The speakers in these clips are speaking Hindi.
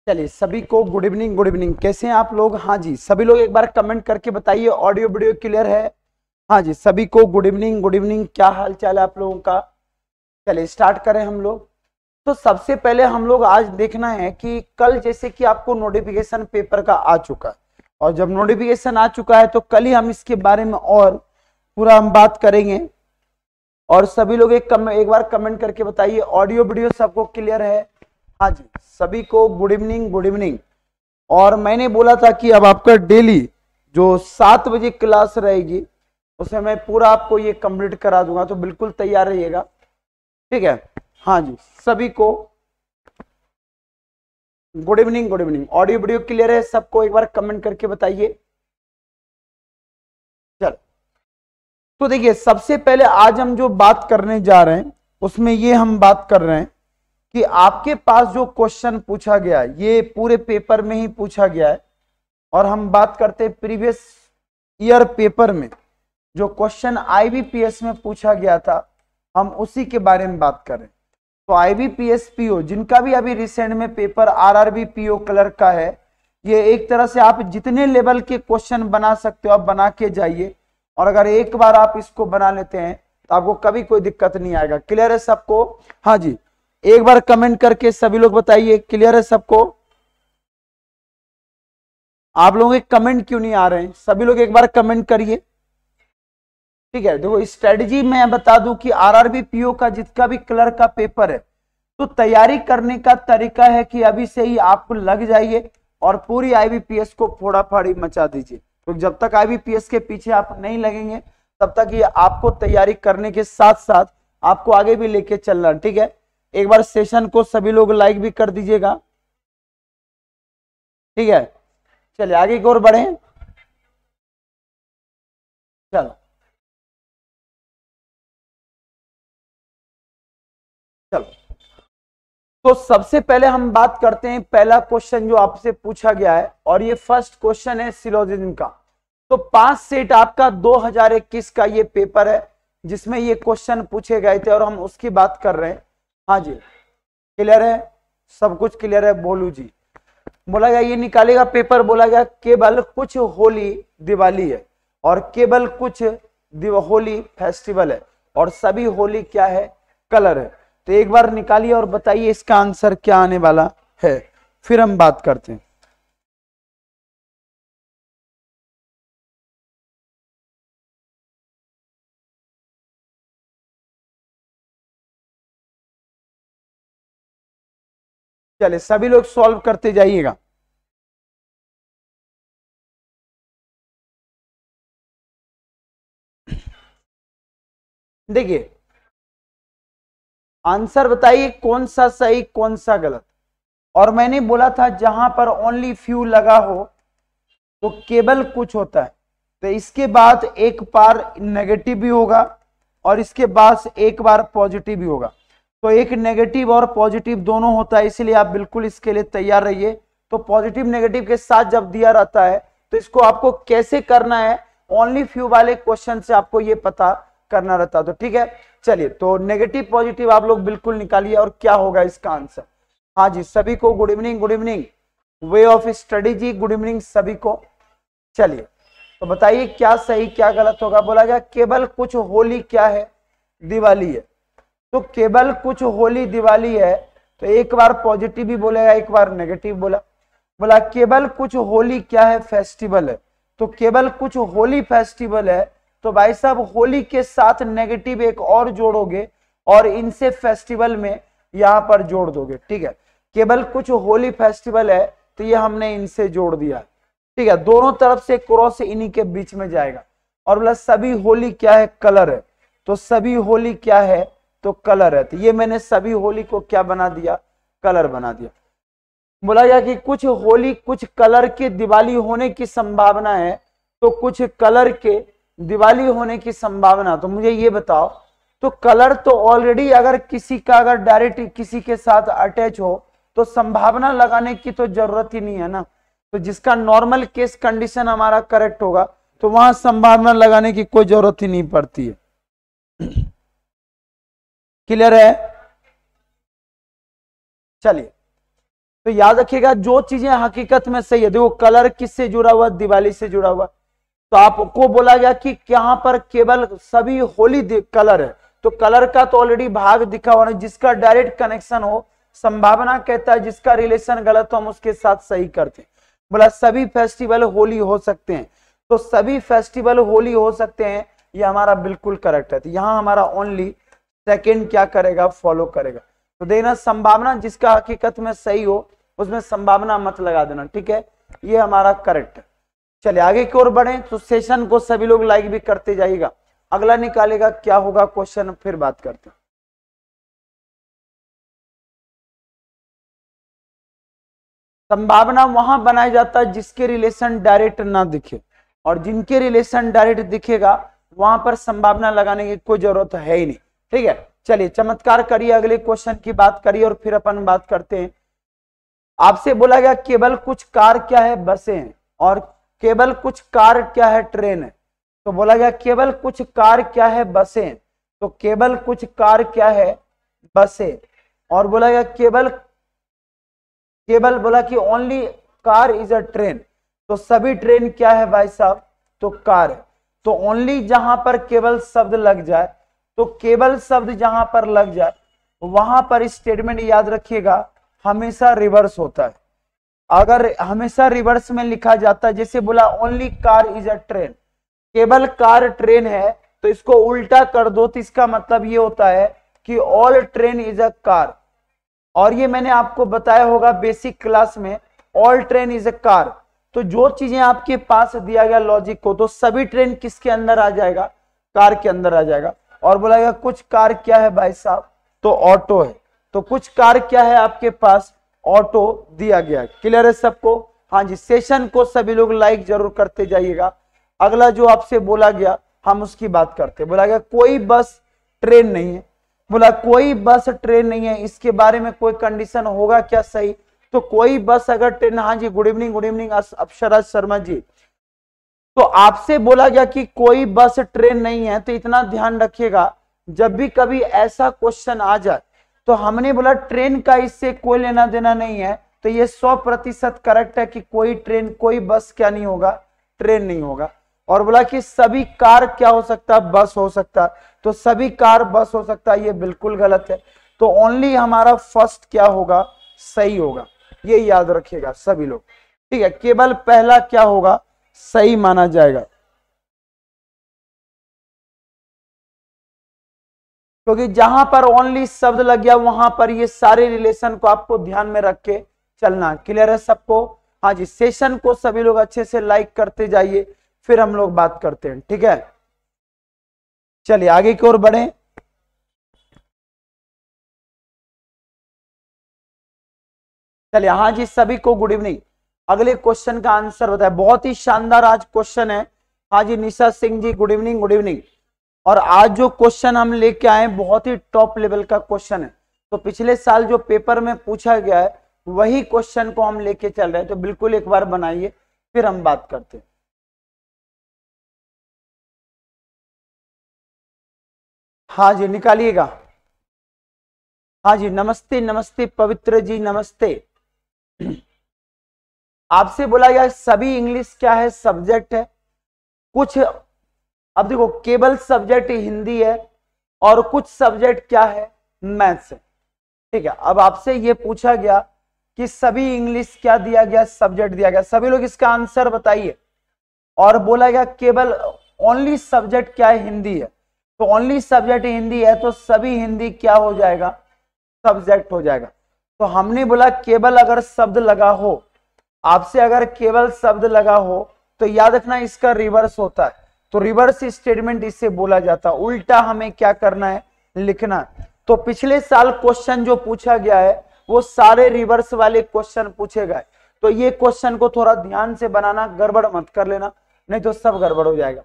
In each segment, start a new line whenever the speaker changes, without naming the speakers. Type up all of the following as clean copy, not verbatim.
चलिए सभी को गुड इवनिंग। गुड इवनिंग, कैसे हैं आप लोग? हाँ जी, सभी लोग एक बार कमेंट करके बताइए ऑडियो वीडियो क्लियर है? हाँ जी, सभी को गुड इवनिंग। गुड इवनिंग, क्या हाल चाल है आप लोगों का? चलिए स्टार्ट करें हम लोग। तो सबसे पहले हम लोग आज देखना है कि कल जैसे कि आपको नोटिफिकेशन पेपर का आ चुका है, और जब नोटिफिकेशन आ चुका है तो कल ही हम इसके बारे में और पूरा हम बात करेंगे। और सभी लोग एक बार कमेंट करके बताइए ऑडियो वीडियो सबको क्लियर है? हाँ जी, सभी को गुड इवनिंग। Good evening. और मैंने बोला था कि अब आपका डेली जो 7 बजे क्लास रहेगी उसमें मैं पूरा आपको ये कंप्लीट करा दूंगा, तो बिल्कुल तैयार रहिएगा, ठीक है? हाँ जी, सभी को good evening. Good evening. Audio video clear है सबको? एक बार कमेंट करके बताइए। चल, तो देखिए सबसे पहले आज हम जो बात करने जा रहे हैं उसमें ये हम बात कर रहे हैं कि आपके पास जो क्वेश्चन पूछा गया है ये पूरे पेपर में ही पूछा गया है, और हम बात करते हैं प्रीवियस ईयर पेपर में जो क्वेश्चन आईबीपीएस में पूछा गया था, हम उसी के बारे में बात करें। तो आईबीपीएस पीओ जिनका भी अभी रिसेंट में पेपर आरआरबी पीओ क्लर्क का है, ये एक तरह से आप जितने लेवल के क्वेश्चन बना सकते हो आप बना के जाइए, और अगर एक बार आप इसको बना लेते हैं तो आपको कभी कोई दिक्कत नहीं आएगा। क्लियर है सबको? हाँ जी, एक बार कमेंट करके सभी लोग बताइए क्लियर है सबको? आप लोगों के कमेंट क्यों नहीं आ रहे हैं? सभी लोग एक बार कमेंट करिए, ठीक है? देखो स्ट्रेटजी मैं बता दूं कि आरआरबी पीओ का जिसका भी क्लर्क का पेपर है तो तैयारी करने का तरीका है कि अभी से ही आप लग जाइए और पूरी आईबीपीएस को फोड़ा फाड़ी मचा दीजिए। तो जब तक आईबीपीएस के पीछे आप नहीं लगेंगे तब तक ये आपको तैयारी करने के साथ साथ आपको आगे भी लेके चलना, ठीक है? एक बार सेशन को सभी लोग लाइक भी कर दीजिएगा, ठीक है? चलिए आगे की ओर बढ़े। चलो चलो, तो सबसे पहले हम बात करते हैं पहला क्वेश्चन जो आपसे पूछा गया है, और ये फर्स्ट क्वेश्चन है सिलोजिज्म का। तो 5 सेट आपका 2021 का ये पेपर है जिसमें ये क्वेश्चन पूछे गए थे और हम उसकी बात कर रहे हैं। हाँ जी, क्लियर है? सब कुछ क्लियर है? बोलू जी, बोला गया ये निकालेगा पेपर, बोला गया केवल कुछ होली दिवाली है और केवल कुछ होली फेस्टिवल है, और सभी होली क्या है? कलर है। तो एक बार निकालिए और बताइए इसका आंसर क्या आने वाला है, फिर हम बात करते हैं। चलिए सभी लोग सॉल्व करते जाइएगा। देखिए आंसर बताइए कौन सा सही कौन सा गलत। और मैंने बोला था जहां पर ओनली फ्यू लगा हो तो केवल कुछ होता है, तो इसके बाद एक बार नेगेटिव भी होगा और इसके बाद एक बार पॉजिटिव भी होगा। तो एक नेगेटिव और पॉजिटिव दोनों होता है, इसलिए आप बिल्कुल इसके लिए तैयार रहिए। तो पॉजिटिव नेगेटिव के साथ जब दिया रहता है तो इसको आपको कैसे करना है, ओनली फ्यू वाले क्वेश्चन से आपको ये पता करना रहता है। तो ठीक है, चलिए तो नेगेटिव पॉजिटिव आप लोग बिल्कुल निकालिए और क्या होगा इसका आंसर। हाँ जी, सभी को good evening. Good evening Way of Study ji, good evening सभी को। चलिए तो बताइए क्या सही क्या गलत होगा। बोला गया केवल कुछ होली क्या है? दिवाली है। तो केवल कुछ होली दिवाली है, तो एक बार पॉजिटिव भी बोलेगा एक बार नेगेटिव बोला। बोला केवल कुछ होली क्या है? फेस्टिवल है। तो केवल कुछ होली फेस्टिवल है, तो भाई साहब होली के साथ नेगेटिव एक और जोड़ोगे और इनसे फेस्टिवल में यहां पर जोड़ दोगे, ठीक है? केवल कुछ होली फेस्टिवल है तो ये हमने इनसे जोड़ दिया, ठीक है? दोनों तरफ से क्रॉस इन्हीं के बीच में जाएगा। और बोला सभी होली क्या है? कलर है। तो सभी होली क्या है? तो कलर है। तो ये मैंने सभी होली को क्या बना दिया? कलर बना दिया। बोला गया कि कुछ होली कुछ कलर के दिवाली होने की संभावना है, तो कुछ कलर के दिवाली होने की संभावना। तो मुझे ये बताओ, तो कलर तो ऑलरेडी अगर किसी का अगर डायरेक्ट किसी के साथ अटैच हो तो संभावना लगाने की तो जरूरत ही नहीं है ना। तो जिसका नॉर्मल केस कंडीशन हमारा करेक्ट होगा तो वहां संभावना लगाने की कोई जरूरत ही नहीं पड़ती है। क्लियर है? चलिए तो याद रखिएगा जो चीजें हकीकत में सही है, देखो कलर किससे जुड़ा हुआ, दिवाली से जुड़ा हुआ, तो आपको बोला गया कि यहाँ पर केवल सभी होली कलर है, तो कलर का तो ऑलरेडी भाग दिखा हुआ है, जिसका डायरेक्ट कनेक्शन हो, संभावना कहता है जिसका रिलेशन गलत हो हम उसके साथ सही करते हैं। बोला सभी फेस्टिवल होली हो सकते हैं, तो सभी फेस्टिवल होली हो सकते हैं, ये हमारा बिल्कुल करेक्ट है। तो यहाँ हमारा ओनली सेकेंड क्या करेगा, फॉलो करेगा। तो देखना संभावना जिसका हकीकत में सही हो उसमें संभावना मत लगा देना, ठीक है, ये हमारा करेक्ट है। चलिए आगे की ओर बढ़े, तो सेशन को सभी लोग लाइक भी करते जाइएगा। अगला निकालेगा क्या होगा क्वेश्चन, फिर बात करते हैं। संभावना वहां बनाया जाता है जिसके रिलेशन डायरेक्ट ना दिखे, और जिनके रिलेशन डायरेक्ट दिखेगा वहां पर संभावना लगाने की कोई जरूरत है ही नहीं, ठीक है। चलिए चमत्कार करिए, अगले क्वेश्चन की बात करिए और फिर अपन बात करते हैं। आपसे बोला गया केवल कुछ कार क्या है, बसें हैं, और केवल कुछ कार क्या है, ट्रेन है। तो बोला गया केवल कुछ कार क्या है, बसें, तो केवल कुछ कार क्या है, बसें, और बोला गया केवल बोला कि only car is a train, तो सभी ट्रेन क्या है भाई साहब, तो कार है। तो ओनली जहां पर केवल शब्द लग जाए, तो केवल शब्द जहां पर लग जाए वहां पर स्टेटमेंट याद रखिएगा हमेशा रिवर्स होता है। अगर हमेशा रिवर्स में लिखा जाता है, जैसे बोला only car is a train, केवल कार ट्रेन है, तो इसको उल्टा कर दो तो इसका मतलब ये होता है कि all train is a car. और ये मैंने आपको बताया होगा बेसिक क्लास में, all train is a car. तो जो चीजें आपके पास दिया गया लॉजिक को, तो सभी ट्रेन किसके अंदर आ जाएगा, कार के अंदर आ जाएगा। और बोला गया कुछ कार क्या है भाई साहब, तो ऑटो है, तो कुछ कार क्या है आपके पास, ऑटो दिया गया है। क्लियर है सबको, हाँ जी। सेशन को सभी लोग लाइक जरूर करते जाइएगा। अगला जो आपसे बोला गया हम उसकी बात करते। बोला गया कोई बस ट्रेन नहीं है, बोला कोई बस ट्रेन नहीं है, इसके बारे में कोई कंडीशन होगा क्या सही, तो कोई बस अगर ट्रेन, हाँ जी गुड इवनिंग अप्सरा शर्मा जी। तो आपसे बोला गया कि कोई बस ट्रेन नहीं है, तो इतना ध्यान रखिएगा जब भी कभी ऐसा क्वेश्चन आ जाए, तो हमने बोला ट्रेन का इससे कोई लेना देना नहीं है, तो ये 100% करेक्ट है कि कोई ट्रेन कोई बस क्या नहीं होगा, ट्रेन नहीं होगा। और बोला कि सभी कार क्या हो सकता है, बस हो सकता है, तो सभी कार बस हो सकता है, ये बिल्कुल गलत है। तो ओनली हमारा फर्स्ट क्या होगा, सही होगा, ये याद रखिएगा सभी लोग, ठीक है। केवल पहला क्या होगा, सही माना जाएगा, क्योंकि जहां पर ओनली शब्द लग गया वहां पर ये सारे रिलेशन को आपको ध्यान में रख के चलना। क्लियर है सबको, हाँ जी। सेशन को सभी लोग अच्छे से लाइक करते जाइए, फिर हम लोग बात करते हैं, ठीक है। चलिए आगे की ओर बढ़े। चलिए हाँ जी, सभी को गुड इवनिंग। अगले क्वेश्चन का आंसर बताए, बहुत ही शानदार आज क्वेश्चन है। हाँ जी Nisha Singh ji good evening, good evening. और आज जो क्वेश्चन हम लेके आए बहुत ही टॉप लेवल का क्वेश्चन है। तो पिछले साल जो पेपर में पूछा गया है वही क्वेश्चन को हम लेके चल रहे हैं, तो बिल्कुल एक बार बनाइए फिर हम बात करते हैं। हाँ जी निकालिएगा। हाँ जी नमस्ते नमस्ते पवित्र जी नमस्ते। आपसे बोला गया सभी इंग्लिश क्या है, सब्जेक्ट है। कुछ अब देखो केवल सब्जेक्ट हिंदी है और कुछ सब्जेक्ट क्या है, मैथ्स है, ठीक है। अब आपसे ये पूछा गया कि सभी इंग्लिश क्या दिया गया, सब्जेक्ट दिया गया, सभी लोग इसका आंसर बताइए। और बोला गया केवल ओनली सब्जेक्ट क्या है, हिंदी है। तो ओनली सब्जेक्ट हिंदी है, तो सभी हिंदी क्या हो जाएगा, सब्जेक्ट हो जाएगा। तो हमने बोला केवल अगर शब्द लगा हो, आपसे अगर केवल शब्द लगा हो तो याद रखना इसका रिवर्स होता है। तो रिवर्स स्टेटमेंट इससे बोला जाता है, उल्टा हमें क्या करना है, लिखना है। तो पिछले साल क्वेश्चन जो पूछा गया है वो सारे रिवर्स वाले क्वेश्चन पूछे गए। तो ये क्वेश्चन को थोड़ा ध्यान से बनाना, गड़बड़ मत कर लेना, नहीं तो सब गड़बड़ हो जाएगा,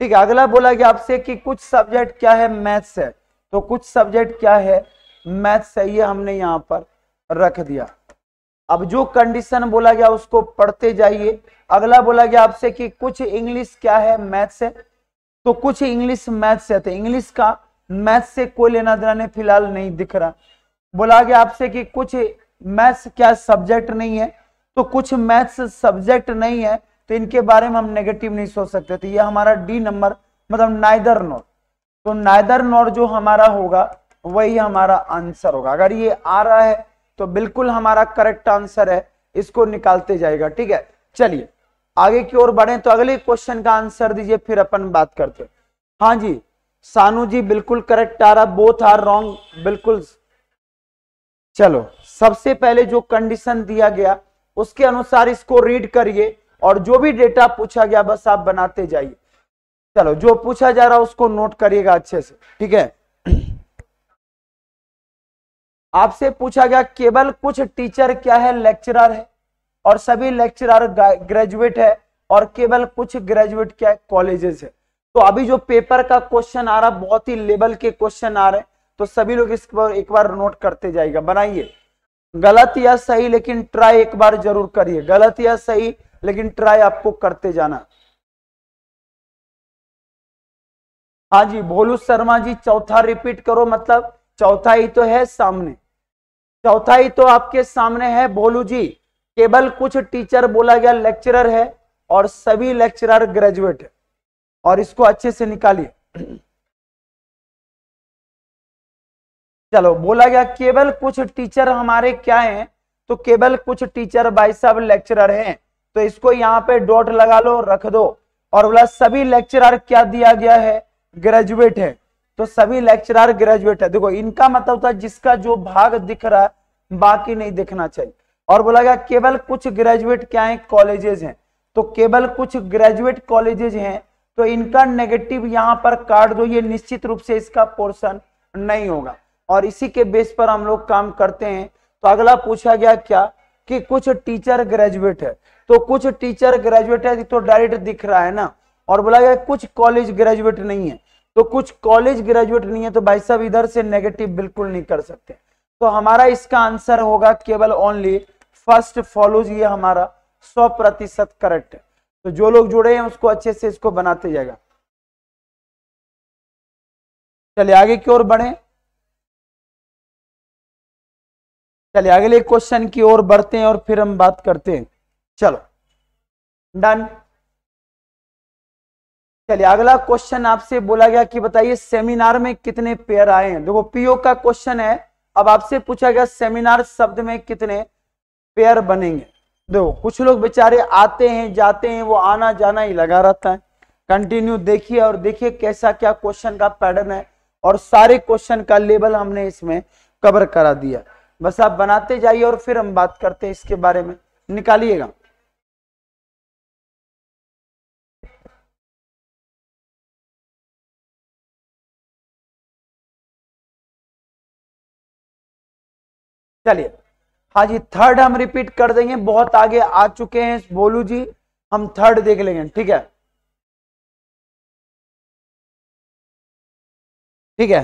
ठीक है। अगला बोला गया आपसे कि कुछ सब्जेक्ट क्या है, मैथ्स है। तो कुछ सब्जेक्ट क्या है, मैथ्स है, ये हमने यहां पर रख दिया। अब जो कंडीशन बोला गया उसको पढ़ते जाइए। अगला बोला गया आपसे कि कुछ इंग्लिश क्या है, मैथ्स है। तो कुछ इंग्लिश मैथ्स है, तो इंग्लिश का मैथ्स से कोई लेना देना फिलहाल नहीं दिख रहा। बोला गया आपसे कि कुछ मैथ्स क्या सब्जेक्ट नहीं है, तो कुछ मैथ्स सब्जेक्ट नहीं है तो इनके बारे में हम नेगेटिव नहीं सोच सकते। तो ये हमारा डी नंबर मतलब नाइदर नॉर, तो नाइदर नॉर जो हमारा होगा वही हमारा आंसर होगा। अगर ये आ रहा है तो बिल्कुल हमारा करेक्ट आंसर है, इसको निकालते जाएगा। ठीक है, चलिए आगे की ओर बढ़े, तो अगले क्वेश्चन का आंसर दीजिए फिर अपन बात करते हैं। हाँ जी सानू जी बिल्कुल करेक्ट आ रहा, बोथ आर रॉन्ग, बिल्कुल। चलो सबसे पहले जो कंडीशन दिया गया उसके अनुसार इसको रीड करिए और जो भी डेटा पूछा गया बस आप बनाते जाइए। चलो जो पूछा जा रहा है उसको नोट करिएगा अच्छे से। ठीक है, आपसे पूछा गया केवल कुछ टीचर क्या है, लेक्चरर है और सभी लेक्चरर ग्रेजुएट है और केवल कुछ ग्रेजुएट क्या है, कॉलेजेस है। तो अभी जो पेपर का क्वेश्चन आ रहा बहुत ही लेवल के क्वेश्चन आ रहे हैं, तो सभी लोग इस पर एक बार नोट करते जाइएगा, बनाइए। गलत या सही लेकिन ट्राई एक बार जरूर करिए, गलत या सही लेकिन ट्राई आपको करते जाना। हाँ जी भोलू शर्मा जी चौथा रिपीट करो, मतलब चौथा ही तो है सामने, चौथा ही तो आपके सामने है भोलू जी। केवल कुछ टीचर बोला गया लेक्चरर है और सभी लेक्चरर ग्रेजुएट है, और इसको अच्छे से निकालिए। चलो बोला गया केवल कुछ टीचर हमारे क्या हैं, तो केवल कुछ टीचर भाई साहब लेक्चरर हैं, तो इसको यहाँ पे डॉट लगा लो, रख दो। और बोला सभी लेक्चरर क्या दिया गया है, ग्रेजुएट है, तो सभी लेक्चरर ग्रेजुएट है। देखो इनका मतलब था जिसका जो भाग दिख रहा है बाकी नहीं दिखना चाहिए। और बोला गया केवल कुछ ग्रेजुएट क्या है, कॉलेजेस हैं, तो केवल कुछ ग्रेजुएट कॉलेजेस हैं, तो इनका नेगेटिव यहां पर काट दो, ये निश्चित रूप से इसका पोर्शन नहीं होगा। और इसी के बेस पर हम लोग काम करते हैं। तो अगला पूछा गया क्या कि कुछ टीचर ग्रेजुएट है, तो कुछ टीचर ग्रेजुएट है तो डायरेक्ट दिख रहा है ना। और बोला गया कुछ कॉलेज ग्रेजुएट नहीं है, तो कुछ कॉलेज ग्रेजुएट नहीं है, तो भाई साहब इधर से नेगेटिव बिल्कुल नहीं कर सकते। तो हमारा इसका आंसर होगा केवल ओनली फर्स्ट फॉलोज, ये हमारा 100% करेक्ट है। तो जो लोग जुड़े हैं उसको अच्छे से इसको बनाते जाएगा। चलिए आगे की ओर बढ़े, चलिए अगले क्वेश्चन की ओर बढ़ते हैं और फिर हम बात करते हैं। चलो डन। चलिए अगला क्वेश्चन आपसे बोला गया कि बताइए सेमिनार में कितने पेयर आए हैं। देखो पीओ का क्वेश्चन है, अब आपसे पूछा गया सेमिनार शब्द में कितने पेयर बनेंगे। देखो कुछ लोग बेचारे आते हैं जाते हैं, वो आना जाना ही लगा रहता है। कंटिन्यू देखिए और देखिए कैसा क्या क्वेश्चन का पैटर्न है, और सारे क्वेश्चन का लेवल हमने इसमें कवर करा दिया। बस आप बनाते जाइए और फिर हम बात करते हैं इसके बारे में, निकालिएगा। चलिए हाँ जी थर्ड हम रिपीट कर देंगे, बहुत आगे आ चुके हैं बोलू जी, हम थर्ड देख लेंगे। ठीक है, ठीक है,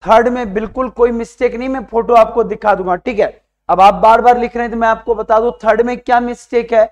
थर्ड में बिल्कुल कोई मिस्टेक नहीं, मैं फोटो आपको दिखा दूंगा। ठीक है, अब आप बार बार लिख रहे हैं तो मैं आपको बता दूं थर्ड में क्या मिस्टेक है।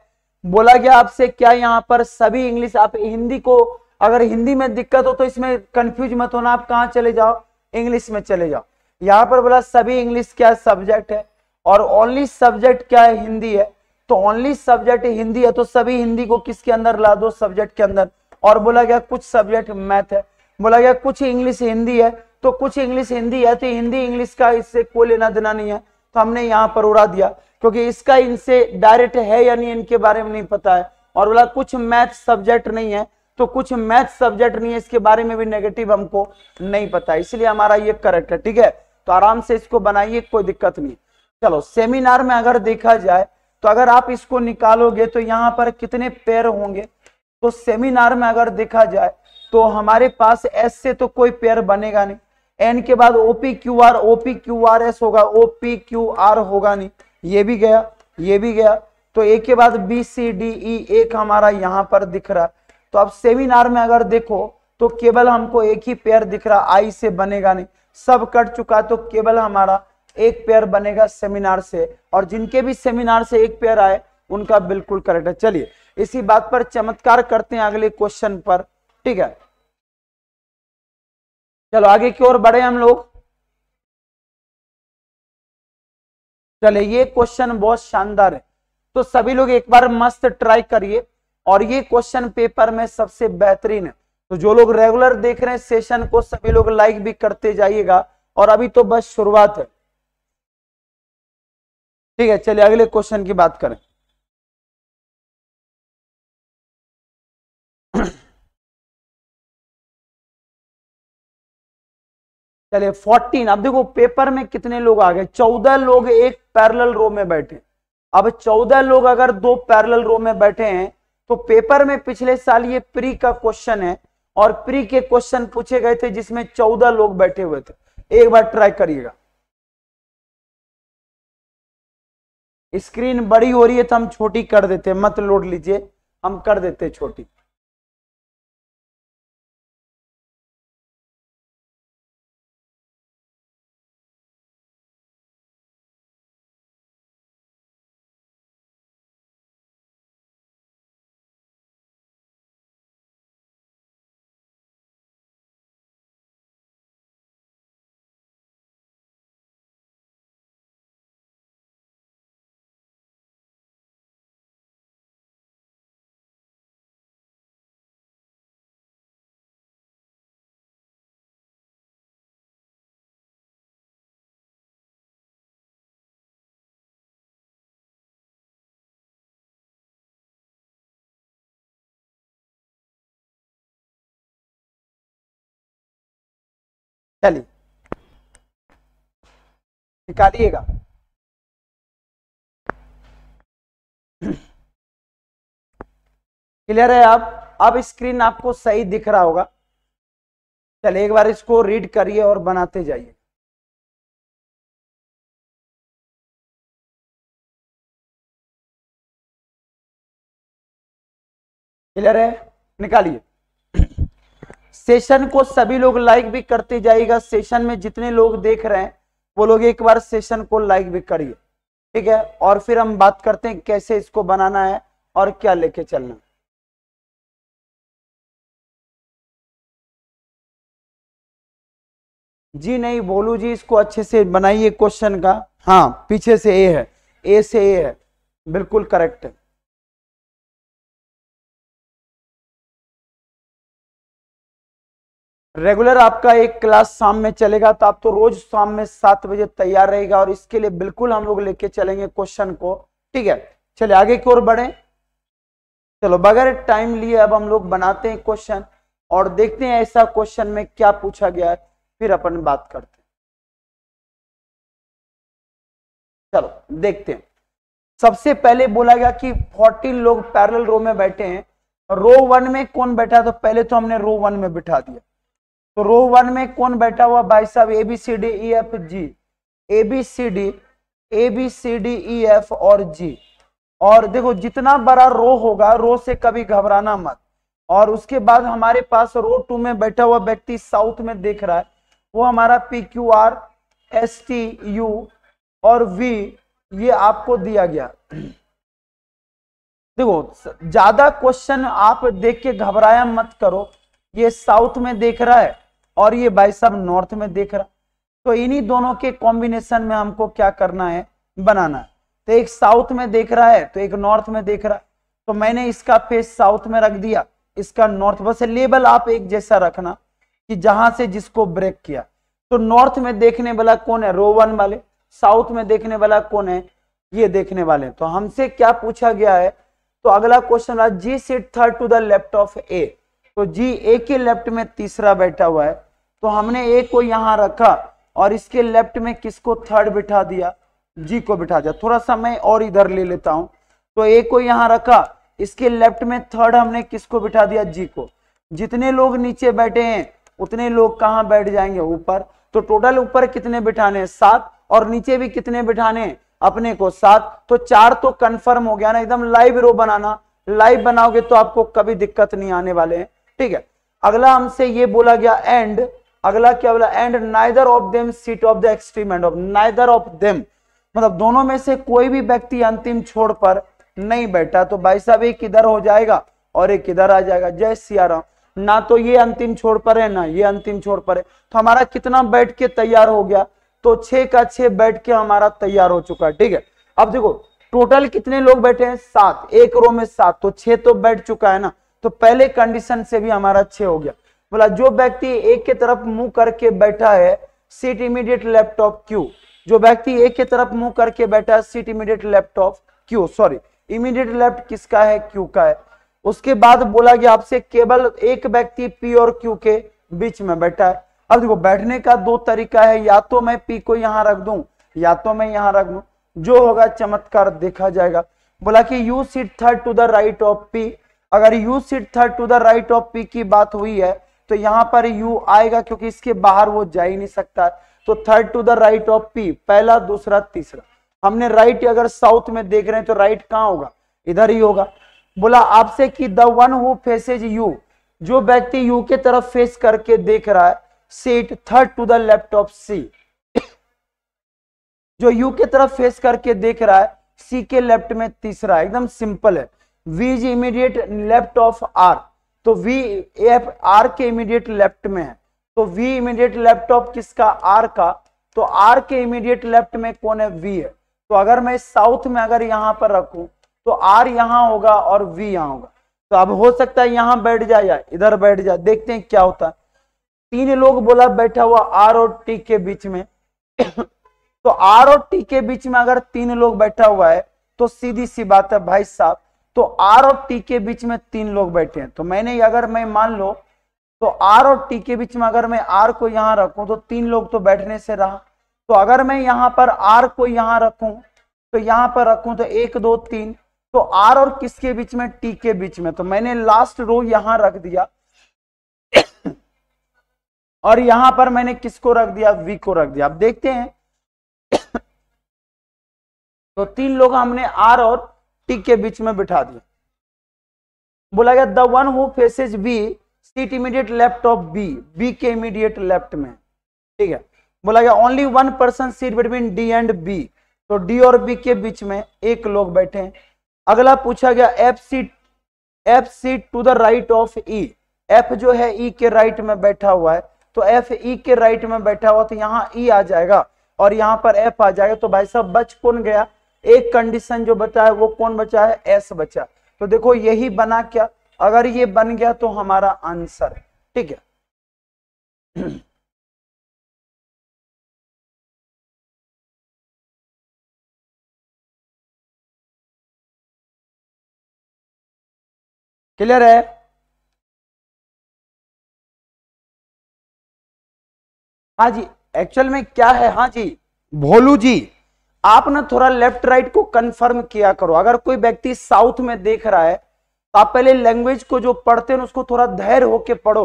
बोला गया आपसे क्या यहाँ पर सभी इंग्लिश, आप हिंदी को अगर हिंदी में दिक्कत हो तो इसमें कंफ्यूज मत होना, आप कहाँ चले जाओ, इंग्लिश में चले जाओ। यहाँ पर बोला सभी इंग्लिश क्या सब्जेक्ट है और ओनली सब्जेक्ट क्या है, हिंदी है। तो ओनली सब्जेक्ट हिंदी है तो सभी हिंदी को किसके अंदर ला दो, सब्जेक्ट के अंदर। और बोला गया कुछ सब्जेक्ट मैथ है, बोला गया कुछ इंग्लिश हिंदी है, तो कुछ इंग्लिश हिंदी है, तो हिंदी इंग्लिश का इससे कोई लेना देना नहीं है, तो हमने यहाँ पर उड़ा दिया क्योंकि इसका इनसे डायरेक्ट है या नहीं इनके बारे में नहीं पता है। और बोला कुछ मैथ सब्जेक्ट नहीं है, तो कुछ मैथ सब्जेक्ट नहीं है, इसके बारे में भी नेगेटिव हमको नहीं पता, इसलिए हमारा ये करेक्ट है। ठीक है, तो आराम से इसको बनाइए, कोई दिक्कत नहीं। चलो सेमिनार में अगर देखा जाए तो अगर आप इसको निकालोगे तो यहाँ पर कितने पेयर होंगे, तो सेमिनार में अगर देखा जाए तो हमारे पास एस से तो कोई पेयर बनेगा नहीं, एन के बाद ओपी क्यू आर एस होगा, ओपी क्यू आर होगा नहीं, ये भी गया, ये भी गया। तो ए के बाद बी सी डी ई एक हमारा यहाँ पर दिख रहा है। तो अब सेमिनार में अगर देखो तो केवल हमको एक ही पेयर दिख रहा, आई से बनेगा नहीं, सब कट चुका, तो केवल हमारा एक पेयर बनेगा सेमिनार से, और जिनके भी सेमिनार से एक पेयर आए उनका बिल्कुल करेक्ट है। चलिए इसी बात पर चमत्कार करते हैं अगले क्वेश्चन पर। ठीक है, चलो आगे की ओर बढ़े हम लोग। चले ये क्वेश्चन बहुत शानदार है, तो सभी लोग एक बार मस्त ट्राई करिए, और ये क्वेश्चन पेपर में सबसे बेहतरीन है। तो जो लोग रेगुलर देख रहे हैं सेशन को, सभी लोग लाइक भी करते जाइएगा, और अभी तो बस शुरुआत है। ठीक है, चलिए अगले क्वेश्चन की बात करें। चलिए 14। अब देखो पेपर में कितने लोग आ गए, 14 लोग एक पैरेलल रो में बैठे। अब 14 लोग अगर दो पैरेलल रो में बैठे हैं, तो पेपर में पिछले साल ये प्री का क्वेश्चन है, और प्री के क्वेश्चन पूछे गए थे जिसमें 14 लोग बैठे हुए थे। एक बार ट्राई करिएगा। स्क्रीन बड़ी हो रही है तो हम छोटी कर देते हैं, मत लोड लीजिए, हम कर देते हैं छोटी। चलिए निकालिएगा। क्लियर है? आप अब स्क्रीन आपको सही दिख रहा होगा। चलिए एक बार इसको रीड करिए और बनाते जाइए। क्लियर है? निकालिए। सेशन को सभी लोग लाइक भी करते जाइएगा। सेशन में जितने लोग देख रहे हैं वो लोग एक बार सेशन को लाइक भी करिए, ठीक है? और फिर हम बात करते हैं कैसे इसको बनाना है और क्या लेके चलना। जी नहीं बोलू जी, इसको अच्छे से बनाइए क्वेश्चन का। हाँ पीछे से ए है, ए से ए है, बिल्कुल करेक्ट है। रेगुलर आपका एक क्लास शाम में चलेगा, तो आप तो रोज शाम में 7 बजे तैयार रहेगा, और इसके लिए बिल्कुल हम लोग लेके चलेंगे क्वेश्चन को, ठीक है? चलिए आगे की ओर बढ़े। चलो बगैर टाइम लिए अब हम लोग बनाते हैं क्वेश्चन, और देखते हैं ऐसा क्वेश्चन में क्या पूछा गया है, फिर अपन बात करते हैं। चलो देखते हैं। सबसे पहले बोला गया कि 14 लोग पैरेलल रो में बैठे हैं। रो 1 में कौन बैठा? तो पहले तो हमने रो 1 में बिठा दिया। तो रो 1 में कौन बैठा हुआ भाई साहब? A B C D E F G, A B C D E F और जी। और देखो जितना बड़ा रो होगा, रो से कभी घबराना मत। और उसके बाद हमारे पास रो 2 में बैठा हुआ व्यक्ति साउथ में देख रहा है, वो हमारा P Q R S T U और वी, ये आपको दिया गया। देखो ज्यादा क्वेश्चन आप देख के घबराया मत करो। ये साउथ में देख रहा है और ये भाई साहब नॉर्थ में देख रहा, तो इन्हीं दोनों के कॉम्बिनेशन में हमको क्या करना है? बनाना है। तो एक साउथ में देख रहा है तो एक नॉर्थ में देख रहा है, तो मैंने इसका फेस साउथ में रख दिया, इसका नॉर्थ। बस लेबल आप एक जैसा रखना कि जहां से जिसको ब्रेक किया। तो नॉर्थ में देखने वाला कौन है? रो 1 वाले। साउथ में देखने वाला कौन है? ये देखने वाले। तो हमसे क्या पूछा गया है? तो अगला क्वेश्चन रहा G sit third to the left of A. तो जी ए के लेफ्ट में तीसरा बैठा हुआ है, तो हमने ए को यहां रखा और इसके लेफ्ट में किसको थर्ड बिठा दिया? जी को बिठा दिया। थोड़ा सा मैं और इधर ले लेता हूं। तो ए को यहां रखा, इसके लेफ्ट में थर्ड हमने किसको बिठा दिया? जी को। जितने लोग नीचे बैठे हैं उतने लोग कहां बैठ जाएंगे? ऊपर। तो टोटल ऊपर कितने बिठाने? 7, और नीचे भी कितने बिठाने? अपने को 7। तो 4 तो कंफर्म हो गया ना, एकदम लाइव रो बनाना। लाइव बनाओगे तो आपको कभी दिक्कत नहीं आने वाले हैं, ठीक है? अगला हमसे ये बोला गया एंड, अगला क्या बोला? And neither of them seat of the extreme end of, neither of them मतलब दोनों में से कोई भी व्यक्ति अंतिम छोर पर नहीं बैठा। तो भाई साहब एक इधर हो जाएगा और एक इधर आ जाएगा। जय सिया राम। ना तो ये अंतिम छोर पर है ना ये अंतिम छोर पर है, तो हमारा कितना बैठ के तैयार हो गया? तो 6 का 6 बैठ के हमारा तैयार हो चुका है। ठीक है, अब देखो टोटल कितने लोग बैठे हैं 7, एक रो में 7, तो 6 तो बैठ चुका है ना, तो पहले कंडीशन से भी हमारा 6 हो गया। बोला जो व्यक्ति एक के तरफ मुंह करके बैठा है seat immediate left of Q, जो व्यक्ति एक के तरफ मुंह करके बैठा है seat immediate left of Q, sorry immediate left किसका है, क्यू का है। उसके बाद बोला गया आपसे केवल एक व्यक्ति पी और क्यू के बीच में बैठा है। अब देखो बैठने का दो तरीका है, या तो मैं पी को यहां रख दूं या तो मैं यहां रख दूं, जो होगा चमत्कार देखा जाएगा। बोला कि U sit third to the right of P, अगर U sit third to the right of P की बात हुई है तो यहां पर यू आएगा क्योंकि इसके बाहर वो जा ही नहीं सकता है, तो third to the right of P, पहला दूसरा तीसरा। हमने राइट अगर साउथ में देख रहे हैं तो राइट कहां होगा, इधर ही होगा। बोला आपसे कि the one who faces you, जो व्यक्ति यू के तरफ फेस करके देख रहा है sit third to the left of C, जो यू के तरफ फेस करके देख रहा है सी के लेफ्ट में तीसरा, एकदम सिंपल है। V is immediate left of R, तो वी एफ आर के इमीडिएट लेफ्ट में है, तो वी इमीडिएट लेफ्ट ऑफ किसका, आर का, तो आर के इमीडिएट लेफ्ट में कौन है, वी है। तो अगर मैं साउथ में अगर यहां पर रखूं तो आर यहां होगा और वी यहां होगा, तो अब हो सकता है यहां बैठ जाए या इधर बैठ जाए, देखते हैं क्या होता है। 3 लोग बोला बैठा हुआ आर और टी के बीच में तो आर और टी के बीच में अगर 3 लोग बैठा हुआ है तो सीधी सी बात है भाई साहब, तो आर और टी के बीच में 3 लोग बैठे हैं, तो मैंने अगर मैं मान लो तो आर और टी के बीच में अगर मैं आर को यहां रखूं तो 3 लोग तो बैठने से रहा, तो अगर मैं यहां पर आर को यहां रखूं तो यहां पर रखूं तो 1 2 3, तो आर और किसके बीच में, टी के बीच में, तो मैंने लास्ट रो यहां रख दिया और यहां पर मैंने किसको रख दिया, वी को रख दिया। अब देखते हैं तो 3 लोग हमने आर और टी के बीच में बिठा दिया। बोला गया the one who faces B seat immediate left of B, B के इमीडिएट लेफ्ट में, ठीक है। बोला गया only one person seat between D and B, तो डी और बी के बीच में एक लोग बैठे हैं। अगला पूछा गया F seat to the right of E, F जो है ई के राइट में बैठा हुआ है, तो एफ ई के राइट में बैठा हुआ तो यहाँ ई आ जाएगा और यहाँ पर एफ आ जाएगा, तो भाई साहब बच कौन गया, एक कंडीशन जो बचा है वो कौन बचा है, एस बचा। तो देखो यही बना क्या, अगर ये बन गया तो हमारा आंसर है, ठीक है। क्लियर है? हाँ जी, एक्चुअल में क्या है, हाँ जी भोलू जी आप ना थोड़ा लेफ्ट राइट को कंफर्म किया करो। अगर कोई व्यक्ति साउथ में देख रहा है तो आप पहले लैंग्वेज को जो पढ़ते हैं उसको थोड़ा धैर्य होके पढ़ो,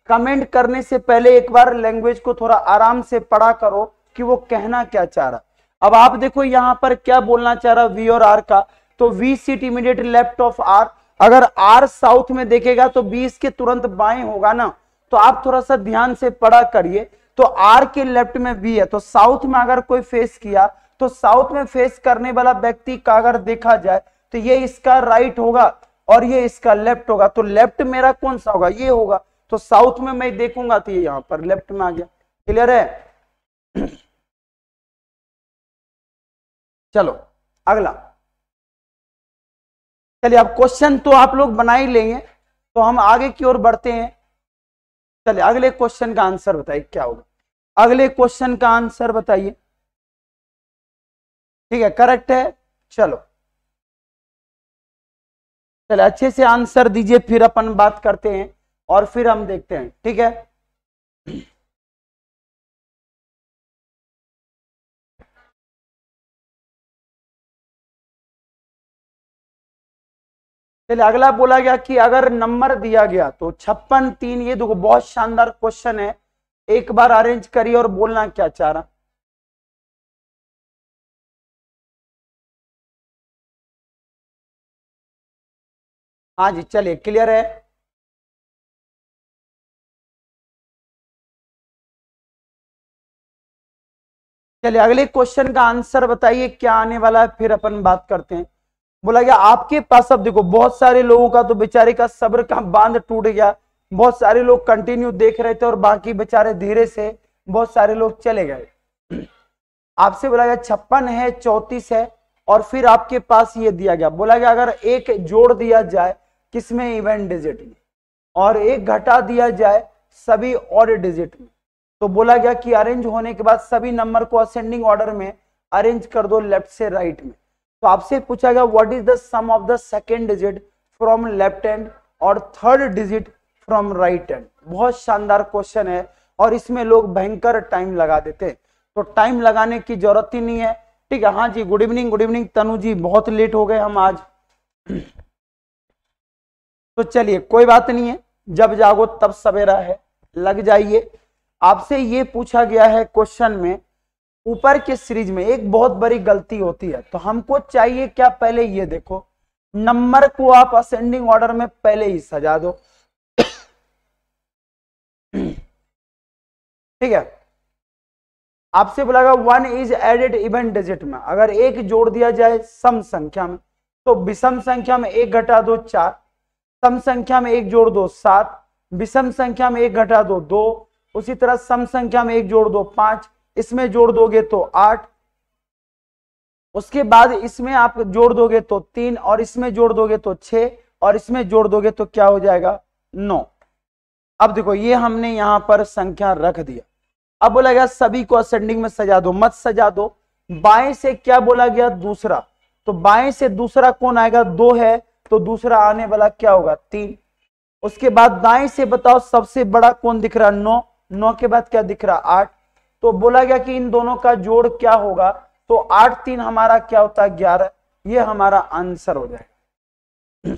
कमेंट करने से पहले एक बार लैंग्वेज को थोड़ा आराम से पढ़ा करो कि वो कहना क्या चाह रहा। अब आप देखो यहाँ पर क्या बोलना चाह रहा वी और आर का, तो V seat immediate left of R, अगर आर साउथ में देखेगा तो बी इसके तुरंत बाएं होगा ना, तो आप थोड़ा सा ध्यान से पढ़ा करिए। तो आर के लेफ्ट में बी है, तो साउथ में अगर कोई फेस किया तो साउथ में फेस करने वाला व्यक्ति का अगर देखा जाए तो ये इसका राइट होगा और ये इसका लेफ्ट होगा, तो लेफ्ट मेरा कौन सा होगा, ये होगा, तो साउथ में मैं देखूंगा तो ये यहां पर लेफ्ट में आ गया। क्लियर है? चलो अगला, चलिए अब क्वेश्चन तो आप लोग बना ही लेंगे, तो हम आगे की ओर बढ़ते हैं। चलिए अगले क्वेश्चन का आंसर बताइए क्या होगा, अगले क्वेश्चन का आंसर बताइए। ठीक है, करेक्ट है। चलो चलो अच्छे से आंसर दीजिए, फिर अपन बात करते हैं और फिर हम देखते हैं, ठीक है। चलिए अगला बोला गया कि अगर नंबर दिया गया तो 56 3, ये देखो बहुत शानदार क्वेश्चन है, एक बार अरेंज करिए और बोलना क्या चाह रहा। हाँ जी चलिए, क्लियर है? चलिए अगले क्वेश्चन का आंसर बताइए क्या आने वाला है, फिर अपन बात करते हैं। बोला गया आपके पास, अब देखो बहुत सारे लोगों का तो बेचारे का सब्र का बांध टूट गया, बहुत सारे लोग कंटिन्यू देख रहे थे और बाकी बेचारे धीरे से बहुत सारे लोग चले गए। आपसे बोला गया 56 है, 34 है, और फिर आपके पास ये दिया गया, बोला गया अगर एक जोड़ दिया जाए किसमें, इवन डिजिट में, और एक घटा दिया जाए सभी ऑड डिजिट में, तो बोला गया कि अरेंज होने के बाद सभी नंबर को असेंडिंग ऑर्डर में अरेंज कर दो लेफ्ट से राइट में। तो आपसे पूछा गया what is the sum of the second digit from left hand और third digit from right hand. बहुत शानदार क्वेश्चन है और इसमें लोग भयंकर टाइम लगा देते हैं, तो टाइम लगाने की जरूरत ही नहीं है, ठीक है। हाँ जी, गुड इवनिंग तनु जी, बहुत लेट हो गए हम आज। तो चलिए कोई बात नहीं है, जब जागो तब सवेरा है, लग जाइए। आपसे ये पूछा गया है क्वेश्चन में, ऊपर के सीरीज में एक बहुत बड़ी गलती होती है, तो हमको चाहिए क्या, पहले ये देखो नंबर को आप असेंडिंग ऑर्डर में पहले ही सजा दो, ठीक है। आपसे बोला गया 1 इज एडेड इवन डिजिट में, अगर एक जोड़ दिया जाए सम संख्या में, तो विषम संख्या में एक घटा दो 4, सम संख्या में एक जोड़ दो 7, विषम संख्या में एक घटा दो 2, उसी तरह सम संख्या में एक जोड़ दो 5, इसमें जोड़ दोगे तो 8, उसके बाद इसमें आप जोड़ दोगे तो 3, और इसमें जोड़ दोगे तो 6, और इसमें जोड़ दोगे तो क्या हो जाएगा 9। अब देखो ये हमने यहां पर संख्या रख दिया। अब बोला गया सभी को असेंडिंग में सजा दो, मत सजा दो। बाएं से क्या बोला गया, दूसरा, तो बाएं से दूसरा कौन आएगा, 2 है, तो दूसरा आने वाला क्या होगा 3। उसके बाद दाएं से बताओ सबसे बड़ा कौन दिख रहा, 9, 9 के बाद क्या दिख रहा 8, तो बोला गया कि इन दोनों का जोड़ क्या होगा, तो 8 3 हमारा क्या होता है 11, ये हमारा आंसर हो जाएगा।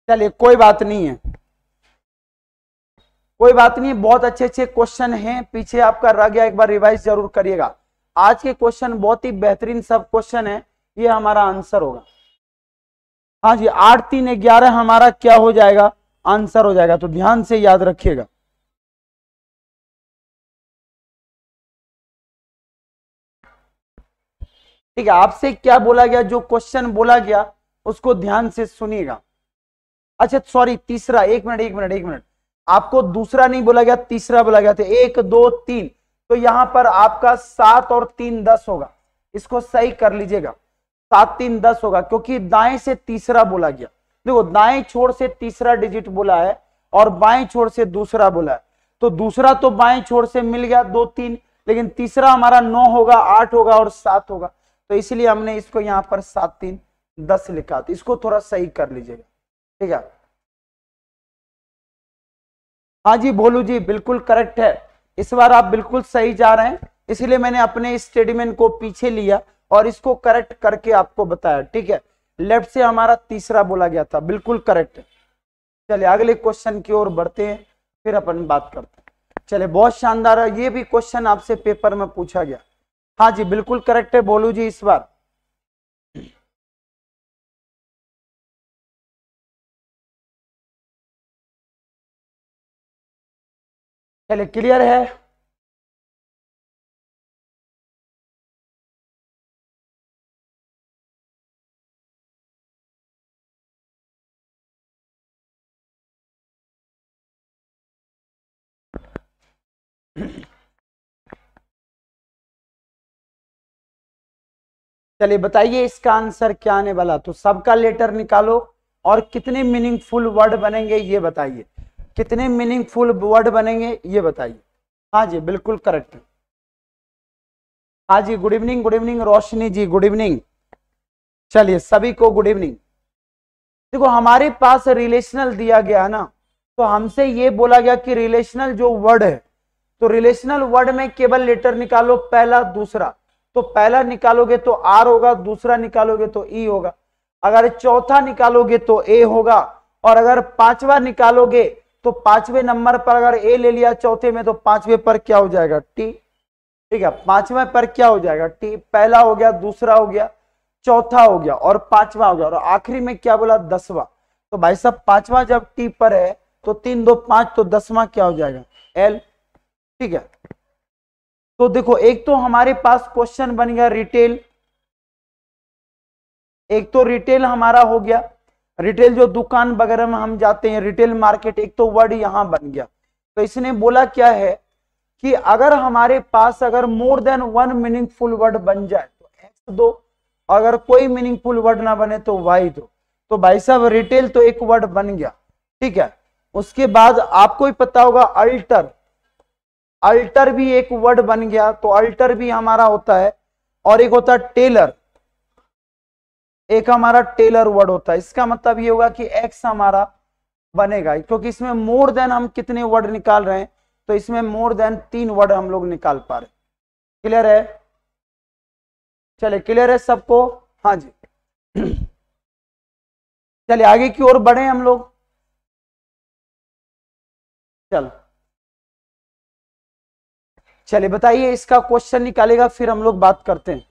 चलिए कोई बात नहीं है, कोई बात नहीं, बहुत अच्छे अच्छे क्वेश्चन हैं, पीछे आपका रह गया, एक बार रिवाइज जरूर करिएगा। आज के क्वेश्चन बहुत ही बेहतरीन सब क्वेश्चन है, ये हमारा आंसर होगा। हाँ जी, 8 3 11 हमारा क्या हो जाएगा, आंसर हो जाएगा, तो ध्यान से याद रखिएगा। ठीक है, आपसे क्या बोला गया, जो क्वेश्चन बोला गया उसको ध्यान से सुनिएगा। अच्छा सॉरी, तीसरा, एक मिनट, आपको दूसरा नहीं बोला गया, तीसरा बोला गया था, 1 2 3, तो यहां पर आपका 7 और 3 10 होगा, इसको सही कर लीजिएगा, 7 3 10 होगा, क्योंकि दाएं से तीसरा बोला गया। देखो दाएं छोर से तीसरा डिजिट बोला है और बाएं छोर से दूसरा बोला है, तो दूसरा तो बाएं छोर से मिल गया 2 3, लेकिन तीसरा हमारा 9 होगा, 8 होगा और 7 होगा, तो इसलिए हमने इसको यहां पर 7 3 10 लिखा, तो इसको थोड़ा सही कर लीजिएगा, ठीक है। हाँ जी भोलू जी, बिल्कुल करेक्ट है, इस बार आप बिल्कुल सही जा रहे हैं, इसलिए मैंने अपने स्टेटमेंट को पीछे लिया और इसको करेक्ट करके आपको बताया, ठीक है। लेफ्ट से हमारा तीसरा बोला गया था, बिल्कुल करेक्ट है। चलिए अगले क्वेश्चन की ओर बढ़ते हैं, फिर अपन बात करते हैं। चलिए बहुत शानदार है, ये भी क्वेश्चन आपसे पेपर में पूछा गया। हाँ जी बिल्कुल करेक्ट है भोलू जी, इस बार चलिए क्लियर है। चलिए बताइए इसका आंसर क्या आने वाला, तो सबका लेटर निकालो और कितने मीनिंगफुल वर्ड बनेंगे ये बताइए, कितने मीनिंगफुल वर्ड बनेंगे ये बताइए। हाँ जी बिल्कुल करेक्ट। हाँ जी गुड इवनिंग रोशनी जी, गुड इवनिंग। चलिए सभी को गुड इवनिंग। देखो हमारे पास रिलेशनल दिया गया ना, तो हमसे ये बोला गया कि रिलेशनल जो वर्ड है, तो रिलेशनल वर्ड में केवल लेटर निकालो, पहला दूसरा, तो पहला निकालोगे तो आर होगा, दूसरा निकालोगे तो ई होगा, अगर चौथा निकालोगे तो ए होगा, और अगर पांचवा निकालोगे तो पांचवें नंबर पर अगर ए ले लिया चौथे में, तो पांचवें पर क्या हो जाएगा टी, ठीक है। पांचवें पर क्या हो जाएगा टी, पहला हो गया, दूसरा हो गया, चौथा हो गया और पांचवा हो गया, और आखिरी में क्या बोला 10वां। तो भाई साहब पांचवा जब टी पर है तो 3 2 5, तो 10वां क्या हो जाएगा एल, ठीक है। तो देखो एक तो हमारे पास क्वेश्चन बन गया रिटेल, एक तो रिटेल हमारा हो गया, रिटेल जो दुकान वगैरह में हम जाते हैं, रिटेल मार्केट, एक तो वर्ड यहां बन गया। तो इसने बोला क्या है कि अगर हमारे पास अगर more than one meaningful word बन जाए तो एक्स दो, अगर कोई मीनिंगफुल वर्ड ना बने तो वाई दो। तो भाई साहब रिटेल तो एक वर्ड बन गया, ठीक है। उसके बाद आपको ही पता होगा अल्टर, अल्टर भी एक वर्ड बन गया, तो अल्टर भी हमारा होता है। और एक होता है टेलर, एक हमारा टेलर वर्ड होता है। इसका मतलब ये होगा कि एक्स हमारा बनेगा, क्योंकि इसमें मोर देन हम कितने वर्ड निकाल रहे हैं, तो इसमें मोर देन 3 वर्ड हम लोग निकाल पा रहे। क्लियर है? चलिए क्लियर है सबको? हाँ जी। चलिए आगे की ओर बढ़े हम लोग। चलो चलिए बताइए, इसका क्वेश्चन निकालेगा फिर हम लोग बात करते हैं।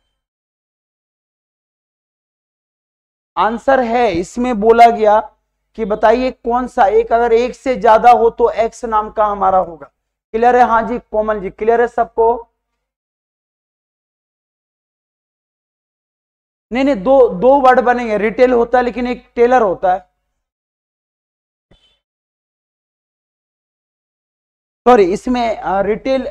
आंसर है इसमें बोला गया कि बताइए कौन सा एक अगर एक से ज्यादा हो तो एक्स नाम का हमारा होगा। क्लियर है? हाँ जी कोमल जी क्लियर है सबको? नहीं नहीं, दो दो वर्ड बनेंगे, रिटेल होता है लेकिन एक टेलर होता है। सॉरी, इसमें रिटेल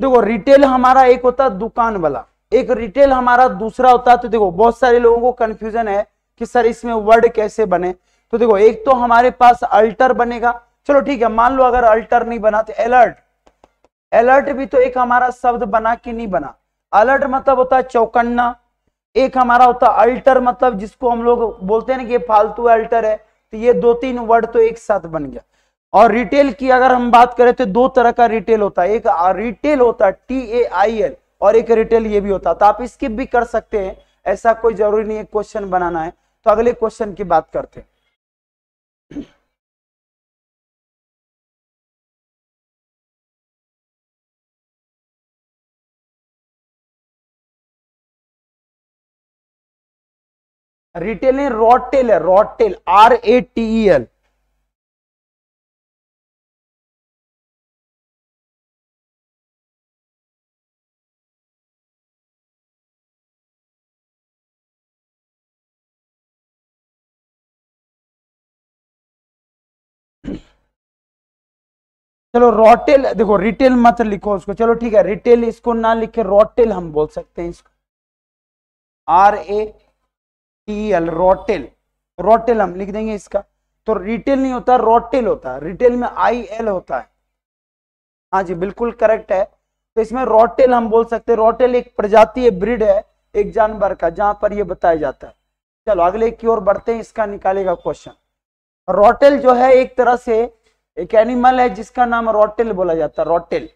देखो रिटेल हमारा एक होता है दुकान वाला, एक रिटेल हमारा दूसरा होता है। तो देखो बहुत सारे लोगों को कंफ्यूजन है कि सर इसमें वर्ड कैसे बने। तो देखो एक तो हमारे पास अल्टर बनेगा, चलो ठीक है, मान लो अगर अल्टर नहीं बना तो अलर्ट, अलर्ट भी तो एक हमारा शब्द बना कि नहीं बना। अलर्ट मतलब होता है चौकन्ना। एक हमारा होता है अल्टर, मतलब जिसको हम लोग बोलते हैं ना कि ये फालतू अल्टर है। तो ये 2-3 वर्ड तो एक साथ बन गया। और रिटेल की अगर हम बात करें तो 2 तरह का रिटेल होता है, एक रिटेल होता है TAIL और एक रिटेल ये भी होता है। तो आप स्किप भी कर सकते हैं, ऐसा कोई जरूरी नहीं है क्वेश्चन बनाना है। तो अगले क्वेश्चन की बात करते हैं। रिटेल है रॉटेल, है रॉटेल RATEL। चलो रॉटेल, देखो रिटेल मत लिखो उसको, चलो ठीक है रिटेल इसको ना लिखे रॉटेल हम बोल सकते हैं इसको, RATEL रॉटेल, रॉटेल हम लिख देंगे इसका। तो रिटेल नहीं होता रॉटेल होता है, रिटेल में IL होता है। हाँ जी बिल्कुल करेक्ट है। तो इसमें रॉटेल हम बोल सकते हैं, रॉटेल एक प्रजाति है, ब्रीड है एक जानवर का, जहां पर यह बताया जाता है। चलो अगले की ओर बढ़ते हैं, इसका निकालेगा क्वेश्चन। रॉटेल जो है एक तरह से एक एनिमल है जिसका नाम रॉटेल बोला जाता है। रॉटेल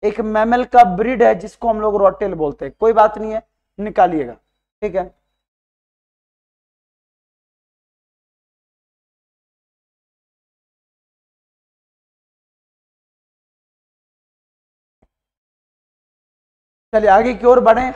एक मैमल का ब्रीड है जिसको हम लोग रॉटेल बोलते हैं। कोई बात नहीं है, निकालिएगा, ठीक है। चलिए आगे की ओर बढ़े।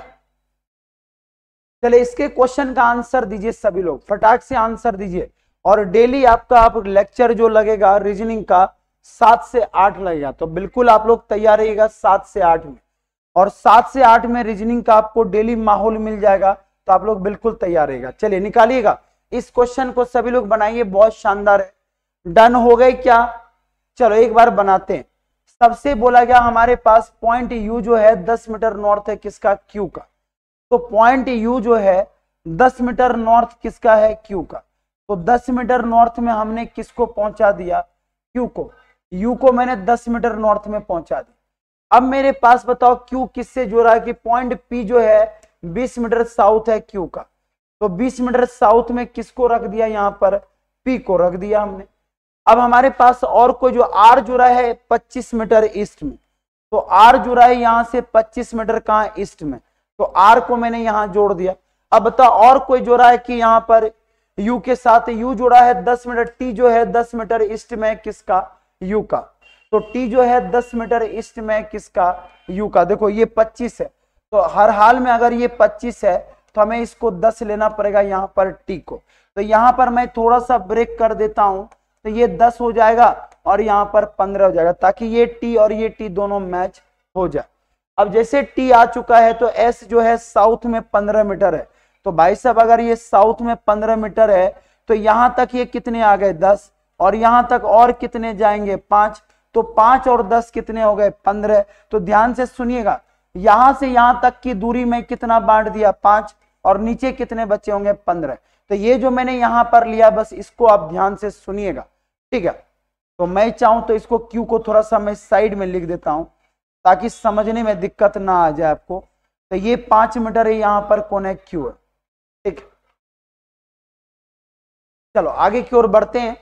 चलिए इसके क्वेश्चन का आंसर दीजिए सभी लोग, फटाक से आंसर दीजिए। और डेली आपका आप लेक्चर जो लगेगा रीजनिंग का 7 से 8 लगेगा, तो बिल्कुल आप लोग तैयार रहिएगा 7 से 8 में। और 7 से 8 में रीजनिंग का आपको डेली माहौल मिल जाएगा, तो आप लोग बिल्कुल तैयार रहिएगा। चलिए निकालिएगा इस क्वेश्चन को, सभी लोग बनाइए, बहुत शानदार है। डन हो गए क्या? चलो एक बार बनाते हैं। सबसे बोला गया हमारे पास पॉइंट यू जो है 10 मीटर नॉर्थ है किसका? क्यू का। तो पॉइंट यू जो है 10 मीटर नॉर्थ किसका है? क्यू का। तो 10 मीटर नॉर्थ में हमने किसको पहुंचा दिया? क्यू को। यू को मैंने 10 मीटर नॉर्थ में पहुंचा दिया। अब मेरे पास बताओ क्यू किससे जुड़ा है? कि पॉइंट पी जो है 20 मीटर साउथ है क्यू का। तो 20 मीटर साउथ में किसको रख दिया? यहां पर पी को रख दिया हमने। अब हमारे पास और कोई जो आर जुड़ा है 25 मीटर ईस्ट में, तो आर जुड़ा है यहां से 25 मीटर कहां? ईस्ट में। तो आर को मैंने यहां जोड़ दिया। अब बताओ और कोई जोड़ा है कि यहां पर यू के साथ यू जोड़ा है 10 मीटर, टी जो है 10 मीटर ईस्ट में किसका? यू का। तो टी जो है 10 मीटर ईस्ट में किसका? यू का। देखो ये 25 है, तो हर हाल में अगर ये 25 है तो हमें इसको 10 लेना पड़ेगा यहां पर टी को। तो यहां पर मैं थोड़ा सा ब्रेक कर देता हूं, तो ये 10 हो जाएगा और यहां पर 15 हो जाएगा, ताकि ये टी और ये टी दोनों मैच हो जाए। अब जैसे टी आ चुका है तो एस जो है साउथ में 15 मीटर है। तो भाई साहब अगर ये साउथ में 15 मीटर है तो यहां तक ये कितने आ गए? 10, और यहां तक और कितने जाएंगे? 5। तो 5 और 10 कितने हो गए 15। तो ध्यान से सुनिएगा, यहां से यहां तक की दूरी में कितना बांट दिया 5, और नीचे कितने बचे होंगे 15। तो ये जो मैंने यहां पर लिया बस इसको आप ध्यान से सुनिएगा, ठीक है। तो मैं चाहूं तो इसको Q को थोड़ा सा मैं साइड में लिख देता हूं ताकि समझने में दिक्कत ना आ जाए आपको। तो ये 5 मीटर है, यहां पर कौन है Q है, ठीक। चलो आगे की ओर बढ़ते हैं।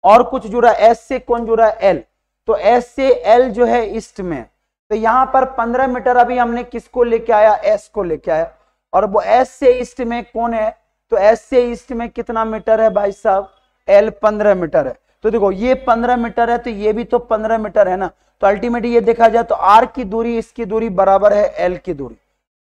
और कुछ जुड़ा S से कौन जुड़ा है L, तो S से L जो है ईस्ट में। तो यहां पर 15 मीटर अभी हमने किसको लेके आया, S को लेके आया। और वो S से ईस्ट में कौन है, तो S से ईस्ट में कितना मीटर है भाई साहब, L 15 मीटर है। तो देखो ये 15 मीटर है तो ये भी तो 15 मीटर है ना। तो अल्टीमेटली ये देखा जाए तो R की दूरी इसकी दूरी बराबर है L की दूरी,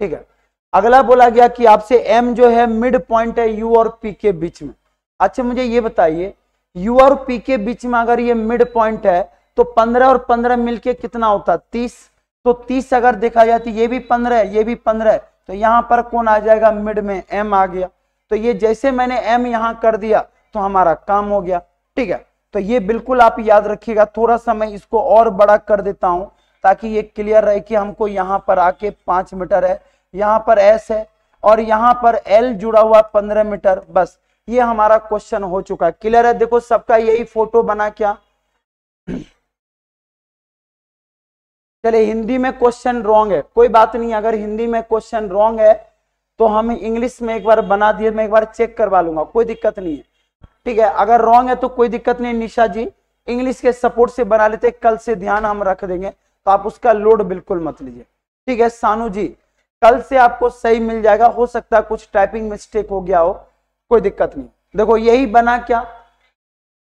ठीक है। अगला बोला गया कि आपसे M जो है मिड पॉइंट है U और P के बीच में। अच्छा मुझे ये बताइए, U और P के बीच में अगर ये मिड पॉइंट है तो 15 और 15 मिलके कितना होता है 30। तो 30 अगर देखा जाए तो ये भी 15 है ये भी 15 है, तो यहां पर कौन आ जाएगा मिड में, M आ गया। तो ये जैसे मैंने M यहां कर दिया तो हमारा काम हो गया, ठीक है। तो ये बिल्कुल आप याद रखिएगा। थोड़ा सा मैं इसको और बड़ा कर देता हूं ताकि ये क्लियर रहे कि हमको यहां पर आके 5 मीटर है, यहां पर S है और यहां पर L जुड़ा हुआ 15 मीटर। बस ये हमारा क्वेश्चन हो चुका है, क्लियर है। देखो सबका यही फोटो बना क्या। चले हिंदी में क्वेश्चन रॉन्ग है, कोई बात नहीं, अगर हिंदी में क्वेश्चन रॉन्ग है तो हम इंग्लिश में एक बार बना दिए, मैं एक बार चेक करवा लूंगा, कोई दिक्कत नहीं है, ठीक है। अगर रॉन्ग है तो कोई दिक्कत नहीं, निशा जी इंग्लिश के सपोर्ट से बना लेते, कल से ध्यान हम रख देंगे, तो आप उसका लोड बिल्कुल मत लीजिए, ठीक है। सानू जी कल से आपको सही मिल जाएगा, हो सकता है कुछ टाइपिंग मिस्टेक हो गया हो, कोई दिक्कत नहीं। देखो यही बना क्या,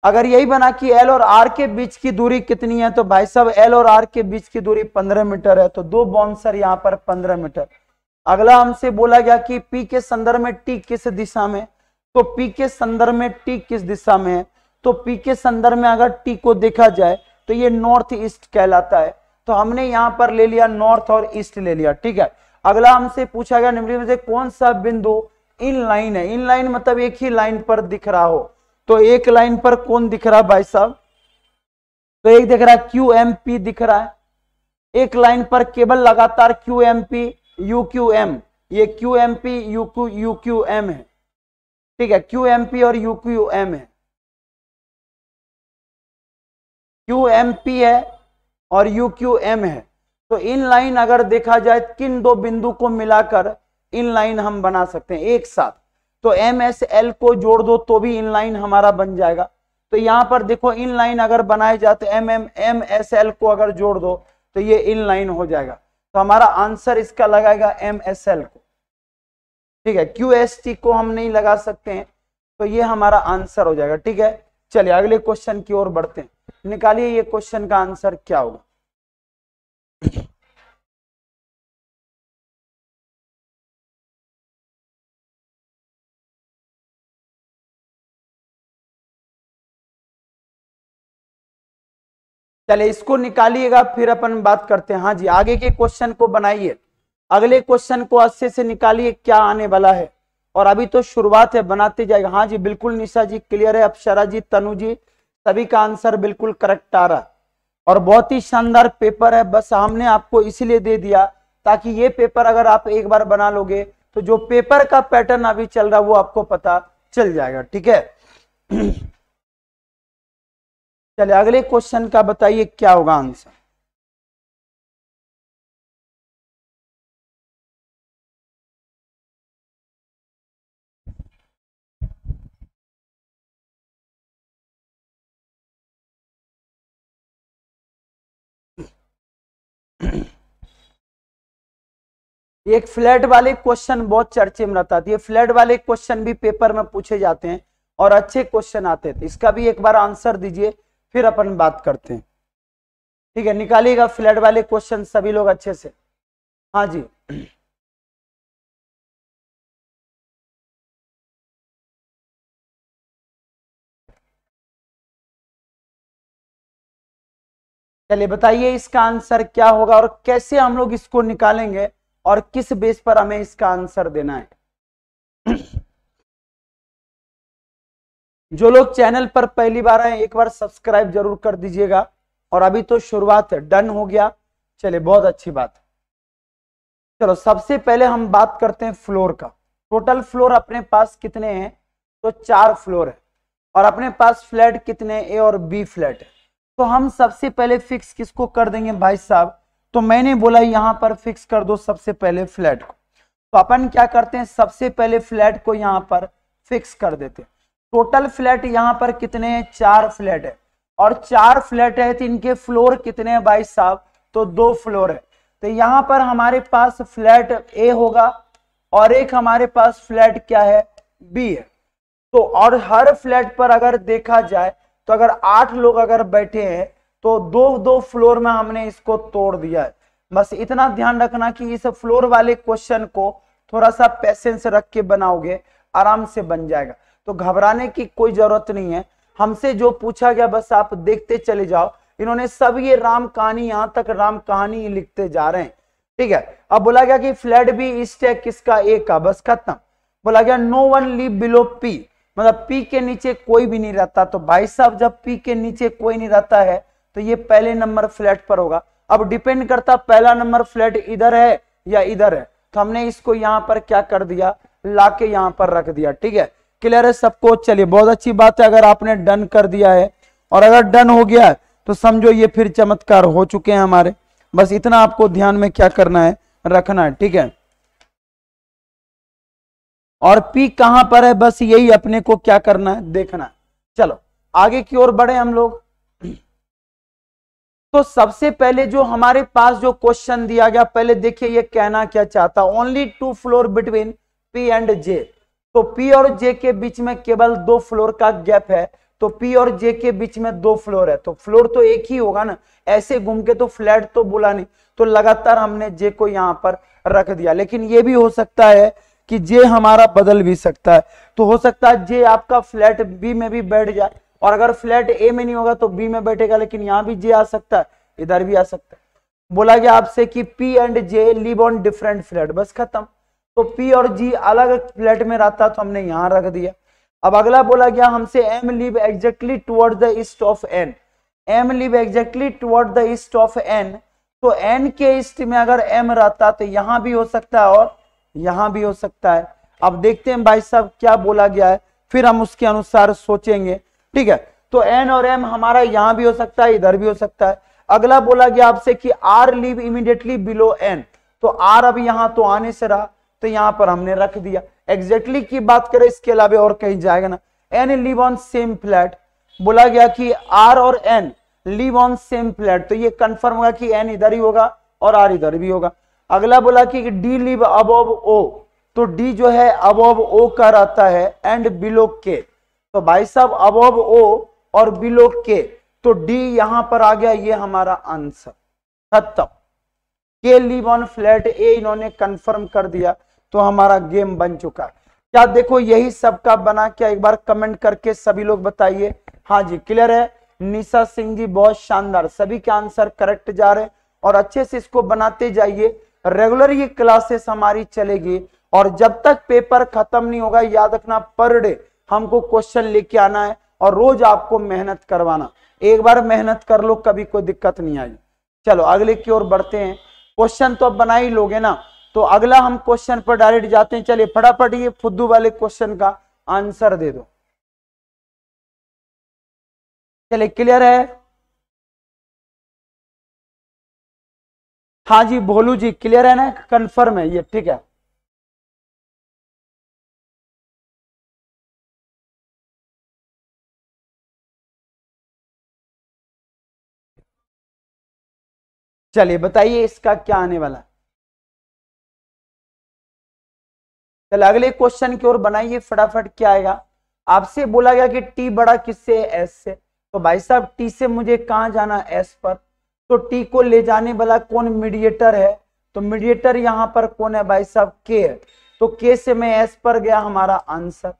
अगर यही बना कि L और R के बीच की दूरी कितनी है, तो भाई साहब L और R के बीच की दूरी 15 मीटर है, तो दो बाउंसर यहां पर 15 मीटर। अगला हमसे बोला गया कि P के संदर्भ में T किस दिशा में, तो P के संदर्भ में T किस दिशा में है, तो P के संदर्भ में अगर T को देखा जाए तो ये नॉर्थ ईस्ट कहलाता है। तो हमने यहां पर ले लिया नॉर्थ और ईस्ट ले लिया, ठीक है। अगला हमसे पूछा गया निम्नलिखित में से कौन सा बिंदु इन लाइन है, इन लाइन मतलब एक ही लाइन पर दिख रहा हो। तो एक लाइन पर कौन दिख रहा है भाई साहब, तो एक दिख रहा है QMP दिख रहा है, एक लाइन पर केवल लगातार QMP UQM, ये QMP UQM है, ठीक है। QMP और UQM है, QMP है और UQM है। तो इन लाइन अगर देखा जाए किन दो बिंदु को मिलाकर इन लाइन हम बना सकते हैं एक साथ, तो MSL को जोड़ दो तो भी इन लाइन हमारा बन जाएगा। तो यहां पर देखो इन लाइन अगर बनाए जाते MSL को अगर जोड़ दो तो ये इन लाइन हो जाएगा। तो हमारा आंसर इसका लगाएगा MSL को, ठीक है। QST को हम नहीं लगा सकते हैं, तो ये हमारा आंसर हो जाएगा, ठीक है। चलिए अगले क्वेश्चन की ओर बढ़ते हैं, निकालिए ये क्वेश्चन का आंसर क्या होगा। चले इसको निकालिएगा फिर अपन बात करते हैं। हाँ जी आगे के क्वेश्चन को बनाइए, अगले क्वेश्चन को अच्छे से निकालिए क्या आने वाला है, और अभी तो शुरुआत है, बनाते जाएगा। हाँ जी बिल्कुल निशा जी क्लियर है, अप्सरा जी तनु जी सभी का आंसर बिल्कुल करेक्ट आ रहा है, और बहुत ही शानदार पेपर है। बस हमने आपको इसलिए दे दिया ताकि ये पेपर अगर आप एक बार बना लोगे तो जो पेपर का पैटर्न अभी चल रहा है वो आपको पता चल जाएगा, ठीक है। चलिए अगले क्वेश्चन का बताइए क्या होगा आंसर। एक फ्लैट वाले क्वेश्चन बहुत चर्चे में रहता है, ये फ्लैट वाले क्वेश्चन भी पेपर में पूछे जाते हैं और अच्छे क्वेश्चन आते हैं, इसका भी एक बार आंसर दीजिए फिर अपन बात करते हैं, ठीक है। निकालिएगा फ्लैट वाले क्वेश्चन सभी लोग अच्छे से। हाँ जी चलिए बताइए इसका आंसर क्या होगा और कैसे हम लोग इसको निकालेंगे और किस बेस पर हमें इसका आंसर देना है। जो लोग चैनल पर पहली बार आए एक बार सब्सक्राइब जरूर कर दीजिएगा और अभी तो शुरुआत है, डन हो गया। चलिए बहुत अच्छी बात है। चलो सबसे पहले हम बात करते हैं फ्लोर का। टोटल फ्लोर अपने पास कितने हैं, तो 4 फ्लोर है और अपने पास फ्लैट कितने, ए और बी फ्लैट है। तो हम सबसे पहले फिक्स किसको कर देंगे भाई साहब, तो मैंने बोला यहां पर फिक्स कर दो सबसे पहले फ्लैट को। तो अपन क्या करते हैं, सबसे पहले फ्लैट को यहां पर फिक्स कर देते हैं। टोटल फ्लैट यहां पर कितने हैं, 4 फ्लैट है और 4 फ्लैट है तो इनके फ्लोर कितने हैं भाई साहब, तो 2 फ्लोर है। तो यहां पर हमारे पास फ्लैट ए होगा और एक हमारे पास फ्लैट क्या है, बी है। तो और हर फ्लैट पर अगर देखा जाए तो अगर 8 लोग अगर बैठे हैं तो 2-2 फ्लोर में हमने इसको तोड़ दिया है। बस इतना ध्यान रखना कि इस फ्लोर वाले क्वेश्चन को थोड़ा सा पेशेंस रख के बनाओगे, आराम से बन जाएगा। तो घबराने की कोई जरूरत नहीं है, हमसे जो पूछा गया बस आप देखते चले जाओ। इन्होंने सब ये राम कहानी, यहां तक राम कहानी लिखते जा रहे हैं, ठीक है। अब बोला गया कि फ्लैट बी ईस्ट है किसका, ए का, बस खत्म। बोला गया no one live below P, मतलब पी के नीचे कोई भी नहीं रहता। तो भाई साहब जब पी के नीचे कोई नहीं रहता है तो ये पहले नंबर फ्लैट पर होगा। अब डिपेंड करता पहला नंबर फ्लैट इधर है या इधर है, तो हमने इसको यहां पर क्या कर दिया, लाके यहां पर रख दिया, ठीक है। क्लियर है सबको, चलिए बहुत अच्छी बात है। अगर आपने डन कर दिया है और अगर डन हो गया है तो समझो ये फिर चमत्कार हो चुके हैं हमारे। बस इतना आपको ध्यान में क्या करना है, रखना है, ठीक है। और P कहां पर है, बस यही अपने को क्या करना है, देखना है। चलो आगे की ओर बढ़े हम लोग। तो सबसे पहले जो हमारे पास जो क्वेश्चन दिया गया, पहले देखिए ये कहना क्या चाहता, only 2 floor between P and J। तो P और J के बीच में केवल 2 फ्लोर का गैप है। तो P और J के बीच में 2 फ्लोर है तो फ्लोर तो एक ही होगा ना, ऐसे घूम के तो फ्लैट तो बोला नहीं, तो लगातार हमने J को यहां पर रख दिया। लेकिन ये भी हो सकता है कि J हमारा बदल भी सकता है, तो हो सकता है J आपका फ्लैट B में भी बैठ जाए, और अगर फ्लैट A में नहीं होगा तो B में बैठेगा, लेकिन यहां भी J आ सकता है, इधर भी आ सकता है। बोला गया आपसे कि P and J live on different flat, बस खत्म। तो P और G अलग फ्लैट में रहता तो हमने यहां रख दिया। अब अगला बोला गया हमसे M live exactly toward the east of N, M live exactly toward the east of N। तो N के ईस्ट में अगर M रहता तो यहां भी हो सकता है और यहां भी हो सकता है। अब देखते हैं भाई साहब क्या बोला गया है, फिर हम उसके अनुसार सोचेंगे, ठीक है। तो N और M हमारा यहां भी हो सकता है, इधर भी हो सकता है। अगला बोला गया आपसे कि R live immediately below N। तो R अब यहां तो आने से रहा तो यहां पर हमने रख दिया। एग्जैक्टली की बात करें इसके अलावा और कहीं जाएगा ना। N live on same flat, बोला गया कि R और N live on same flat, तो ये कंफर्म होगा कि N इधर ही होगा और R इधर भी होगा। अगला बोला कि D लिव अबव O, तो D जो है अबव O का रहता है एंड बिलो K। तो भाई साहब अबव O और बिलो K, तो D यहां पर आ गया, ये हमारा आंसर, खत्म। K live on flat A इन्होंने कंफर्म कर दिया, तो हमारा गेम बन चुका। क्या देखो यही सबका बना क्या, एक बार कमेंट करके सभी लोग बताइए। हाँ जी क्लियर है। निशा सिंह जी बहुत शानदार, सभी के आंसर करेक्ट जा रहे हैं और अच्छे से इसको बनाते जाइए। रेगुलर ये क्लासेस हमारी चलेगी और जब तक पेपर खत्म नहीं होगा, याद रखना पर डे हमको क्वेश्चन लेके आना है और रोज आपको मेहनत करवाना। एक बार मेहनत कर लो, कभी कोई दिक्कत नहीं आई। चलो अगले की ओर बढ़ते हैं। क्वेश्चन तो अब बना ही लोगे ना, तो अगला हम क्वेश्चन पर डायरेक्ट जाते हैं। चलिए फटाफट ये फुद्दू वाले क्वेश्चन का आंसर दे दो। चलिए क्लियर है। हाँ जी भोलू जी क्लियर है ना, कंफर्म है ये, ठीक है। चलिए बताइए इसका क्या आने वाला है। चलिए अगले क्वेश्चन की ओर बनाइए फटाफट। क्या आएगा, आपसे बोला गया कि टी बड़ा किससे है, एस से। तो भाई साहब टी से मुझे कहां जाना, एस पर। तो टी को ले जाने वाला कौन, मीडिएटर है। तो मीडिएटर यहां पर कौन है भाई साहब, के है। तो के से मैं एस पर गया, हमारा आंसर।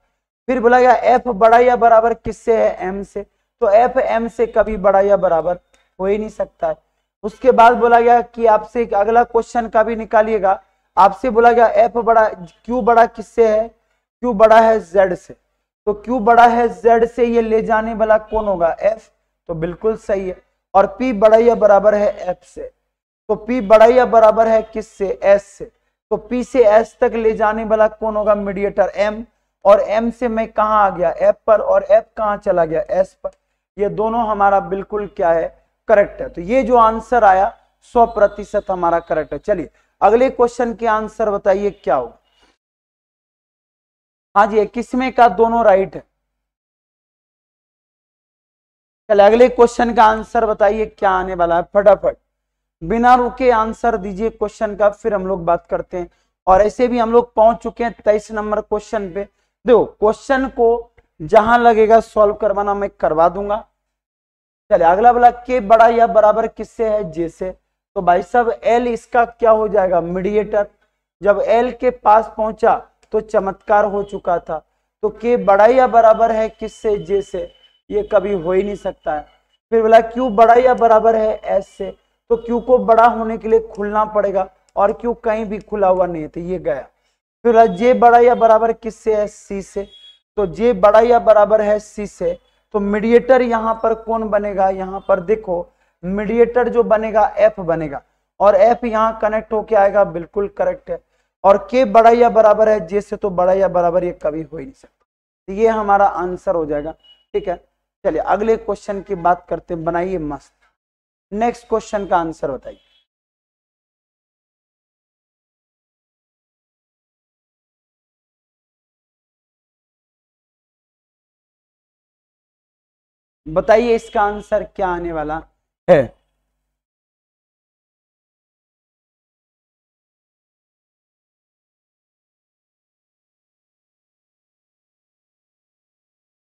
फिर बोला गया एफ बड़ा या बराबर किससे है, एम से। तो एफ एम से कभी बड़ा या बराबर हो ही नहीं सकता है। उसके बाद बोला गया कि आपसे अगला क्वेश्चन का भी निकालिएगा। आपसे बोला गया एफ बड़ा, क्यू बड़ा किससे है, क्यू बड़ा है जेड से। तो क्यू बड़ा है जेड से, ये ले जाने वाला कौन होगा, एफ। तो बिल्कुल सही है। और P बड़ा या बराबर है F से, तो P बड़ा या बराबर है किससे, S से, तो P से S तक ले जाने वाला कौन होगा, मीडिएटर M, और M से मैं कहां आ गया, F पर, और F कहां चला गया, S पर। ये दोनों हमारा बिल्कुल क्या है, करेक्ट है। तो ये जो आंसर आया 100% हमारा करेक्ट है। चलिए अगले क्वेश्चन के आंसर बताइए क्या होगा। हाँ जी, किसमें का दोनों राइट है। चलिए अगले क्वेश्चन का आंसर बताइए क्या आने वाला है, फटाफट बिना रुके आंसर दीजिए क्वेश्चन का, फिर हम लोग बात करते हैं। और ऐसे भी हम लोग पहुंच चुके हैं 23 नंबर क्वेश्चन पे। देखो क्वेश्चन को जहां लगेगा सॉल्व करवाना मैं करवा दूंगा। चलिए अगला वाला के बड़ा या बराबर किससे है, जे से, तो भाई साहब एल इसका क्या हो जाएगा, मीडिएटर। जब एल के पास पहुंचा तो चमत्कार हो चुका था। तो के बड़ा या बराबर है किससे, जे से, ये कभी हो ही नहीं सकता है। फिर बोला क्यू बड़ा या बराबर है एस से, तो क्यू को बड़ा होने के लिए खुलना पड़ेगा, और क्यू कहीं भी खुला हुआ नहीं है, तो ये गया। फिर जे बड़ा या बराबर किससे है, सी से, तो जे बड़ा या बराबर है सी से, तो मीडिएटर यहां पर कौन बनेगा, यहां पर देखो मीडिएटर जो बनेगा एफ बनेगा, और एफ यहां कनेक्ट होके आएगा, बिल्कुल करेक्ट है। और के बड़ा या बराबर है जे से, तो बड़ा या बराबर ये कभी हो ही नहीं सकता, तो ये हमारा आंसर हो जाएगा। ठीक है, चलिए अगले क्वेश्चन की बात करते हैं, बनाइए मस्त। नेक्स्ट क्वेश्चन का आंसर बताइए। बताइए इसका आंसर क्या आने वाला है।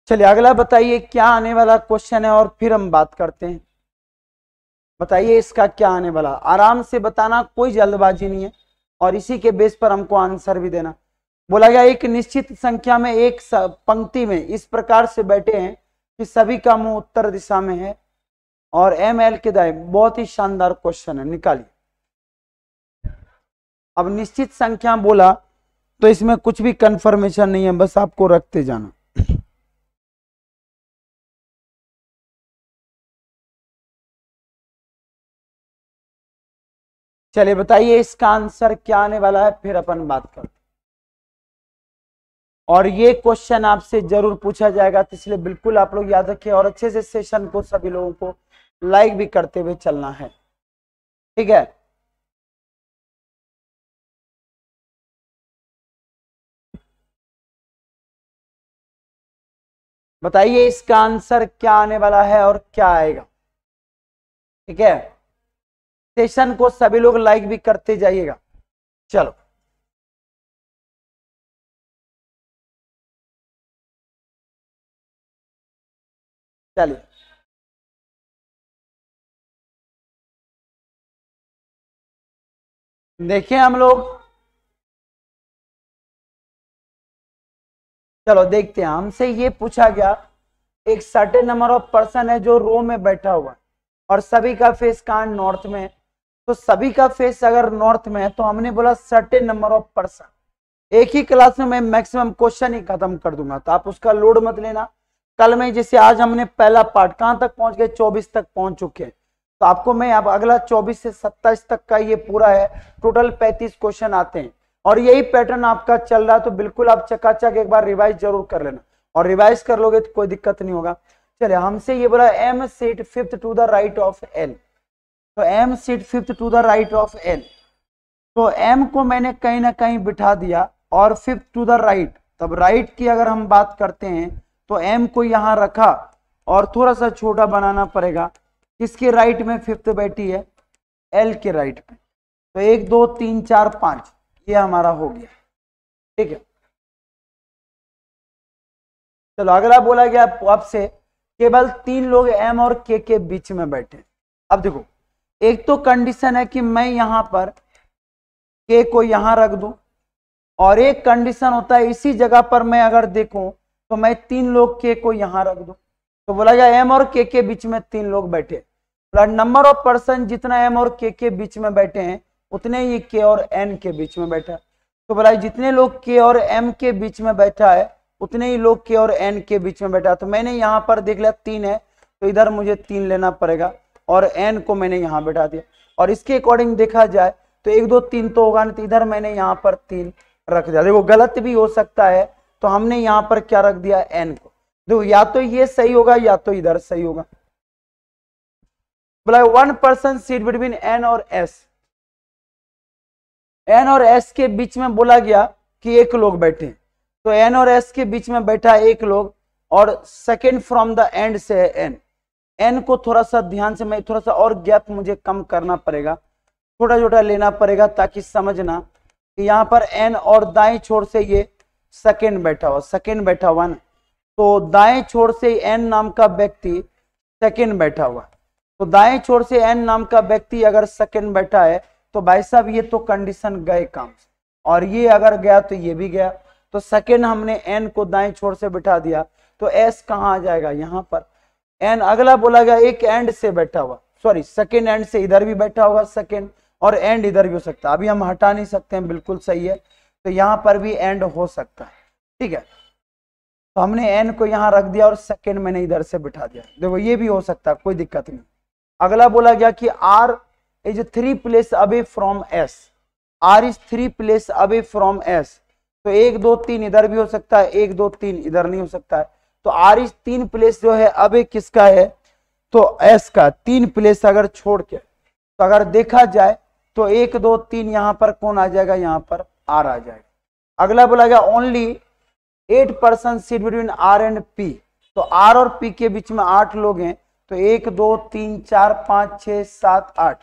चलिए अगला बताइए क्या आने वाला क्वेश्चन है, और फिर हम बात करते हैं। बताइए इसका क्या आने वाला, आराम से बताना, कोई जल्दबाजी नहीं है, और इसी के बेस पर हमको आंसर भी देना। बोला गया एक निश्चित संख्या में एक पंक्ति में इस प्रकार से बैठे हैं कि सभी का मुंह उत्तर दिशा में है और एम एल के दाएं। बहुत ही शानदार क्वेश्चन है, निकालिए। अब निश्चित संख्या बोला तो इसमें कुछ भी कंफर्मेशन नहीं है, बस आपको रखते जाना। चलिए बताइए इसका आंसर क्या आने वाला है, फिर अपन बात करते हैं। और ये क्वेश्चन आपसे जरूर पूछा जाएगा, तो इसलिए बिल्कुल आप लोग याद रखिए, और अच्छे से सेशन को सभी लोगों को लाइक भी करते हुए चलना है। ठीक है, बताइए इसका आंसर क्या आने वाला है और क्या आएगा। ठीक है, सेशन को सभी लोग लाइक भी करते जाइएगा। चलो चलिए देखिए हम लोग, चलो देखते हैं। हमसे ये पूछा गया एक सर्टेन नंबर ऑफ पर्सन है जो रो में बैठा हुआ है, और सभी का फेस कहां, नॉर्थ में। तो सभी का फेस अगर नॉर्थ में है, तो हमने बोला सर्टेन नंबर ऑफ पर्सन। एक ही क्लास में मैं मैक्सिमम क्वेश्चन ही खत्म कर दूंगा, तो आप उसका लोड मत लेना। कल में जैसे आज हमने पहला पार्ट कहां तक पहुंच गए, 24 तक पहुंच चुके हैं, तो आपको मैं अब अगला 24 से 27 तक का ये पूरा है, टोटल 35 क्वेश्चन आते हैं, और यही पैटर्न आपका चल रहा है। तो बिल्कुल आप चकाचक एक बार रिवाइज जरूर कर लेना, और रिवाइज कर लोगे तो कोई दिक्कत नहीं होगा। चलिए हमसे ये बोला M sit fifth to the right of L, तो M sit fifth to the right of L, तो एम को मैंने कहीं ना कहीं बिठा दिया, और फिफ्थ टू द राइट, तब राइट की अगर हम बात करते हैं तो एम को यहां रखा, और थोड़ा सा छोटा बनाना पड़ेगा। किसके राइट में फिफ्थ बैठी है, एल के राइट में, तो 1 2 3 4 5 ये हमारा हो गया। ठीक है, चलो अगला बोला गया आपसे केवल 3 लोग एम और के बीच में बैठे। अब देखो एक तो कंडीशन है कि मैं यहां पर के को यहां रख दूं, और एक कंडीशन होता है इसी जगह पर मैं अगर देखूं तो मैं 3 लोग के को यहां रख दूं। तो बोला गया एम और के बीच में 3 लोग बैठे, नंबर ऑफ पर्सन जितना एम और के बीच में बैठे हैं उतने ही के और एन के बीच में बैठा। तो बोला जितने लोग के और एम के बीच में बैठा है उतने ही लोग के और एन के बीच में बैठा। तो मैंने यहां पर देख लिया 3 है, तो इधर मुझे 3 लेना पड़ेगा, और n को मैंने यहाँ बैठा दिया। और इसके अकॉर्डिंग देखा जाए तो 1 2 3 तो होगा नहीं, तो इधर मैंने यहाँ पर 3 रख दिया। देखो गलत भी हो सकता है, तो हमने यहाँ पर क्या रख दिया, n को। देखो या तो ये सही होगा या तो इधर सही होगा। बोला 1 पर्सन सीट बिटवीन n और s, n और s के बीच में बोला गया कि एक लोग बैठे, तो n और s के बीच में बैठा एक लोग, और सेकेंड फ्रॉम द एंड से है n। n को थोड़ा सा ध्यान से, मैं थोड़ा सा और गैप मुझे कम करना पड़ेगा, छोटा छोटा लेना पड़ेगा ताकि समझना कि यहाँ पर n और दाएं छोर से ये सेकेंड बैठा हुआ, सेकेंड बैठा हुआ ना, तो दाएं छोर से n नाम का व्यक्ति सेकेंड बैठा हुआ, तो दाएं छोर से n नाम का व्यक्ति अगर सेकेंड बैठा है तो भाई साहब ये तो कंडीशन गए काम से, और ये अगर गया तो ये भी गया। तो सेकेंड हमने n को दाएं छोर से बिठा दिया, तो s कहाँ आ जाएगा, यहाँ पर n। अगला बोला गया एक एंड से बैठा हुआ, सॉरी सेकेंड एंड से इधर भी बैठा होगा सेकेंड, और एंड इधर भी हो सकता है, अभी हम हटा नहीं सकते हैं, बिल्कुल सही है, तो यहाँ पर भी एंड हो सकता है, ठीक है। तो हमने n को यहाँ रख दिया और सेकेंड मैंने इधर से बिठा दिया। देखो ये भी हो सकता है, कोई दिक्कत नहीं। अगला बोला गया कि r is 3 place away from s, r is 3 place away from s, तो 1 2 3 इधर भी हो सकता है, 1 2 3 इधर नहीं हो सकता है, तो r इज 3 प्लेस जो है अवे किसका है, तो s का 3 प्लेस अगर छोड़ के, तो अगर देखा जाए तो 1 2 3 यहाँ पर कौन आ जाएगा, यहाँ पर r आ जाएगा। अगला बोला गया only 8 person seat between r and p, तो r और p के बीच में 8 लोग हैं, तो 1 2 3 4 5 6 7 8,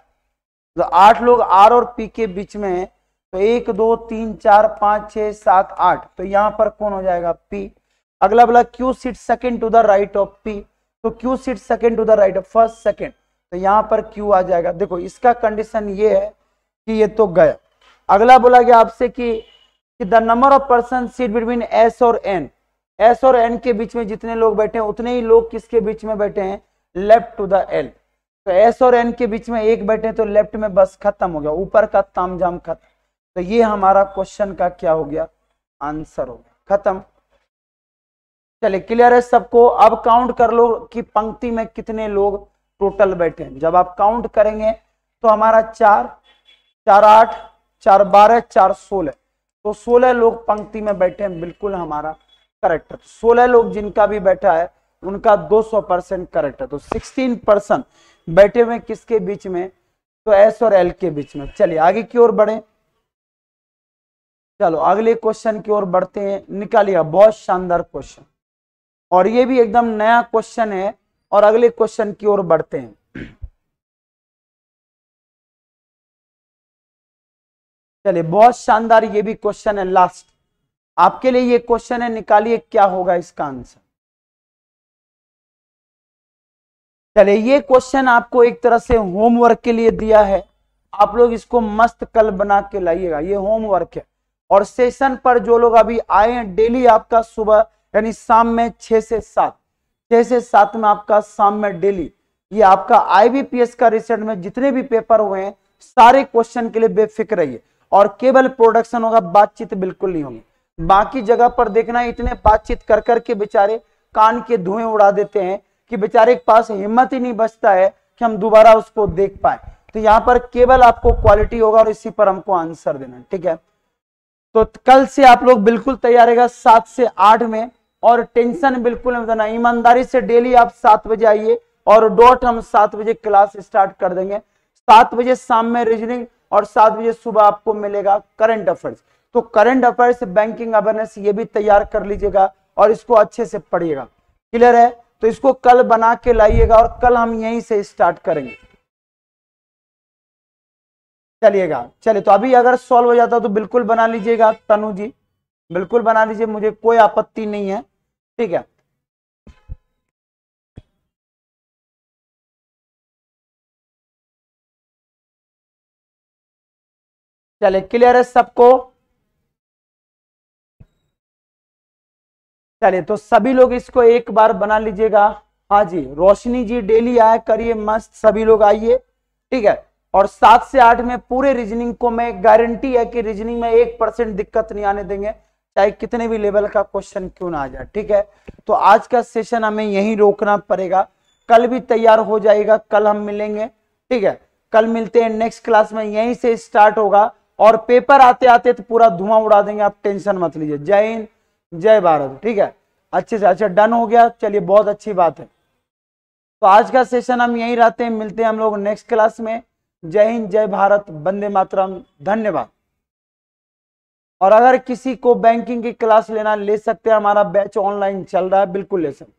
तो 8 लोग r और p के बीच में हैं, तो 1 2 3 4 5 6 7 8, तो यहाँ पर कौन हो जाएगा, p। अगला बोला q seat second to the right of p, तो q seat second to the right of first second, तो यहाँ पर q आ जाएगा। देखो इसका कंडीशन ये है कि ये तो गया। अगला बोला गया आपसे कि the number of person seat between s और n, s और n के बीच में जितने लोग बैठे हैं उतने ही लोग किसके बीच में बैठे हैं, लेफ्ट टू द l, तो s और n के बीच में एक बैठे तो लेफ्ट में बस खत्म हो गया, ऊपर का तामझाम खत्म। तो ये हमारा क्वेश्चन का क्या हो गया, आंसर हो गया, खत्म। चलिए क्लियर है सबको। अब काउंट कर लो कि पंक्ति में कितने लोग टोटल बैठे हैं। जब आप काउंट करेंगे तो हमारा 4 4 8 4 12 4 16, तो 16 लोग पंक्ति में बैठे हैं, बिल्कुल हमारा करेक्ट है। 16 लोग जिनका भी बैठा है उनका 200% करेक्ट है। तो 16% बैठे हुए किसके बीच में, तो एस और एल के बीच में। चलिए आगे की ओर बढ़े, चलो अगले क्वेश्चन की ओर बढ़ते हैं। निकालिएगा, बहुत शानदार क्वेश्चन, और ये भी एकदम नया क्वेश्चन है। और अगले क्वेश्चन की ओर बढ़ते हैं। चलिए बहुत शानदार ये भी क्वेश्चन है, लास्ट आपके लिए ये क्वेश्चन है, निकालिए क्या होगा इसका आंसर। चलिए ये क्वेश्चन आपको एक तरह से होमवर्क के लिए दिया है, आप लोग इसको मस्त कल बना के लाइएगा, ये होमवर्क है। और सेशन पर जो लोग अभी आए हैं, डेली आपका सुबह यानी शाम में 6 से 7 में आपका शाम में डेली ये आपका IBPS का रिजल्ट में जितने भी पेपर हुए हैं सारे क्वेश्चन के लिए बेफिक्र रहिए, और केवल प्रोडक्शन होगा, बातचीत बिल्कुल नहीं होगी। बाकी जगह पर देखना इतने बातचीत कर करके बेचारे कान के धुएं उड़ा देते हैं कि बेचारे के पास हिम्मत ही नहीं बचता है कि हम दोबारा उसको देख पाए। तो यहाँ पर केवल आपको क्वालिटी होगा और इसी पर हमको आंसर देना, ठीक है। तो कल से आप लोग बिल्कुल तैयार रहेगा 7 से 8 में, और टेंशन बिल्कुल नहीं बताना, ईमानदारी से डेली आप 7 बजे आइए, और डॉट हम 7 बजे क्लास स्टार्ट कर देंगे। 7 बजे शाम में रीजनिंग और 7 बजे सुबह आपको मिलेगा करंट अफेयर्स। तो करंट अफेयर्स, बैंकिंग अवेयरनेस ये भी तैयार कर लीजिएगा और इसको अच्छे से पढ़िएगा, क्लियर है। तो इसको कल बना के लाइएगा और कल हम यहीं से स्टार्ट करेंगे, चलिएगा। चलिए तो अभी अगर सॉल्व हो जाता तो बिल्कुल बना लीजिएगा, तनु जी बिल्कुल बना लीजिए, मुझे कोई आपत्ति नहीं है, ठीक है। चलिए क्लियर है सबको। चलिए तो सभी लोग इसको एक बार बना लीजिएगा। हाँ जी, रोशनी जी डेली आया करिए, मस्त सभी लोग आइए, ठीक है। और 7 से 8 में पूरे रीजनिंग को मैं गारंटी है कि रीजनिंग में 1% दिक्कत नहीं आने देंगे, चाहे कितने भी लेवल का क्वेश्चन क्यों ना आ जाए, ठीक है। तो आज का सेशन हमें यहीं रोकना पड़ेगा। कल भी तैयार हो जाएगा, कल हम मिलेंगे, ठीक है। कल मिलते हैं नेक्स्ट क्लास में, यहीं से स्टार्ट होगा और पेपर आते आते तो पूरा धुआं उड़ा देंगे, आप टेंशन मत लीजिए। जय हिंद, जय भारत, ठीक है। अच्छे से अच्छा डन हो गया, चलिए बहुत अच्छी बात है। तो आज का सेशन हम यहीं रहते हैं, मिलते हैं हम लोग नेक्स्ट क्लास में। जय हिंद, जय भारत, वंदे मातरम, धन्यवाद। और अगर किसी को बैंकिंग की क्लास लेना ले सकते हैं, हमारा बैच ऑनलाइन चल रहा है, बिल्कुल ले सकते हैं।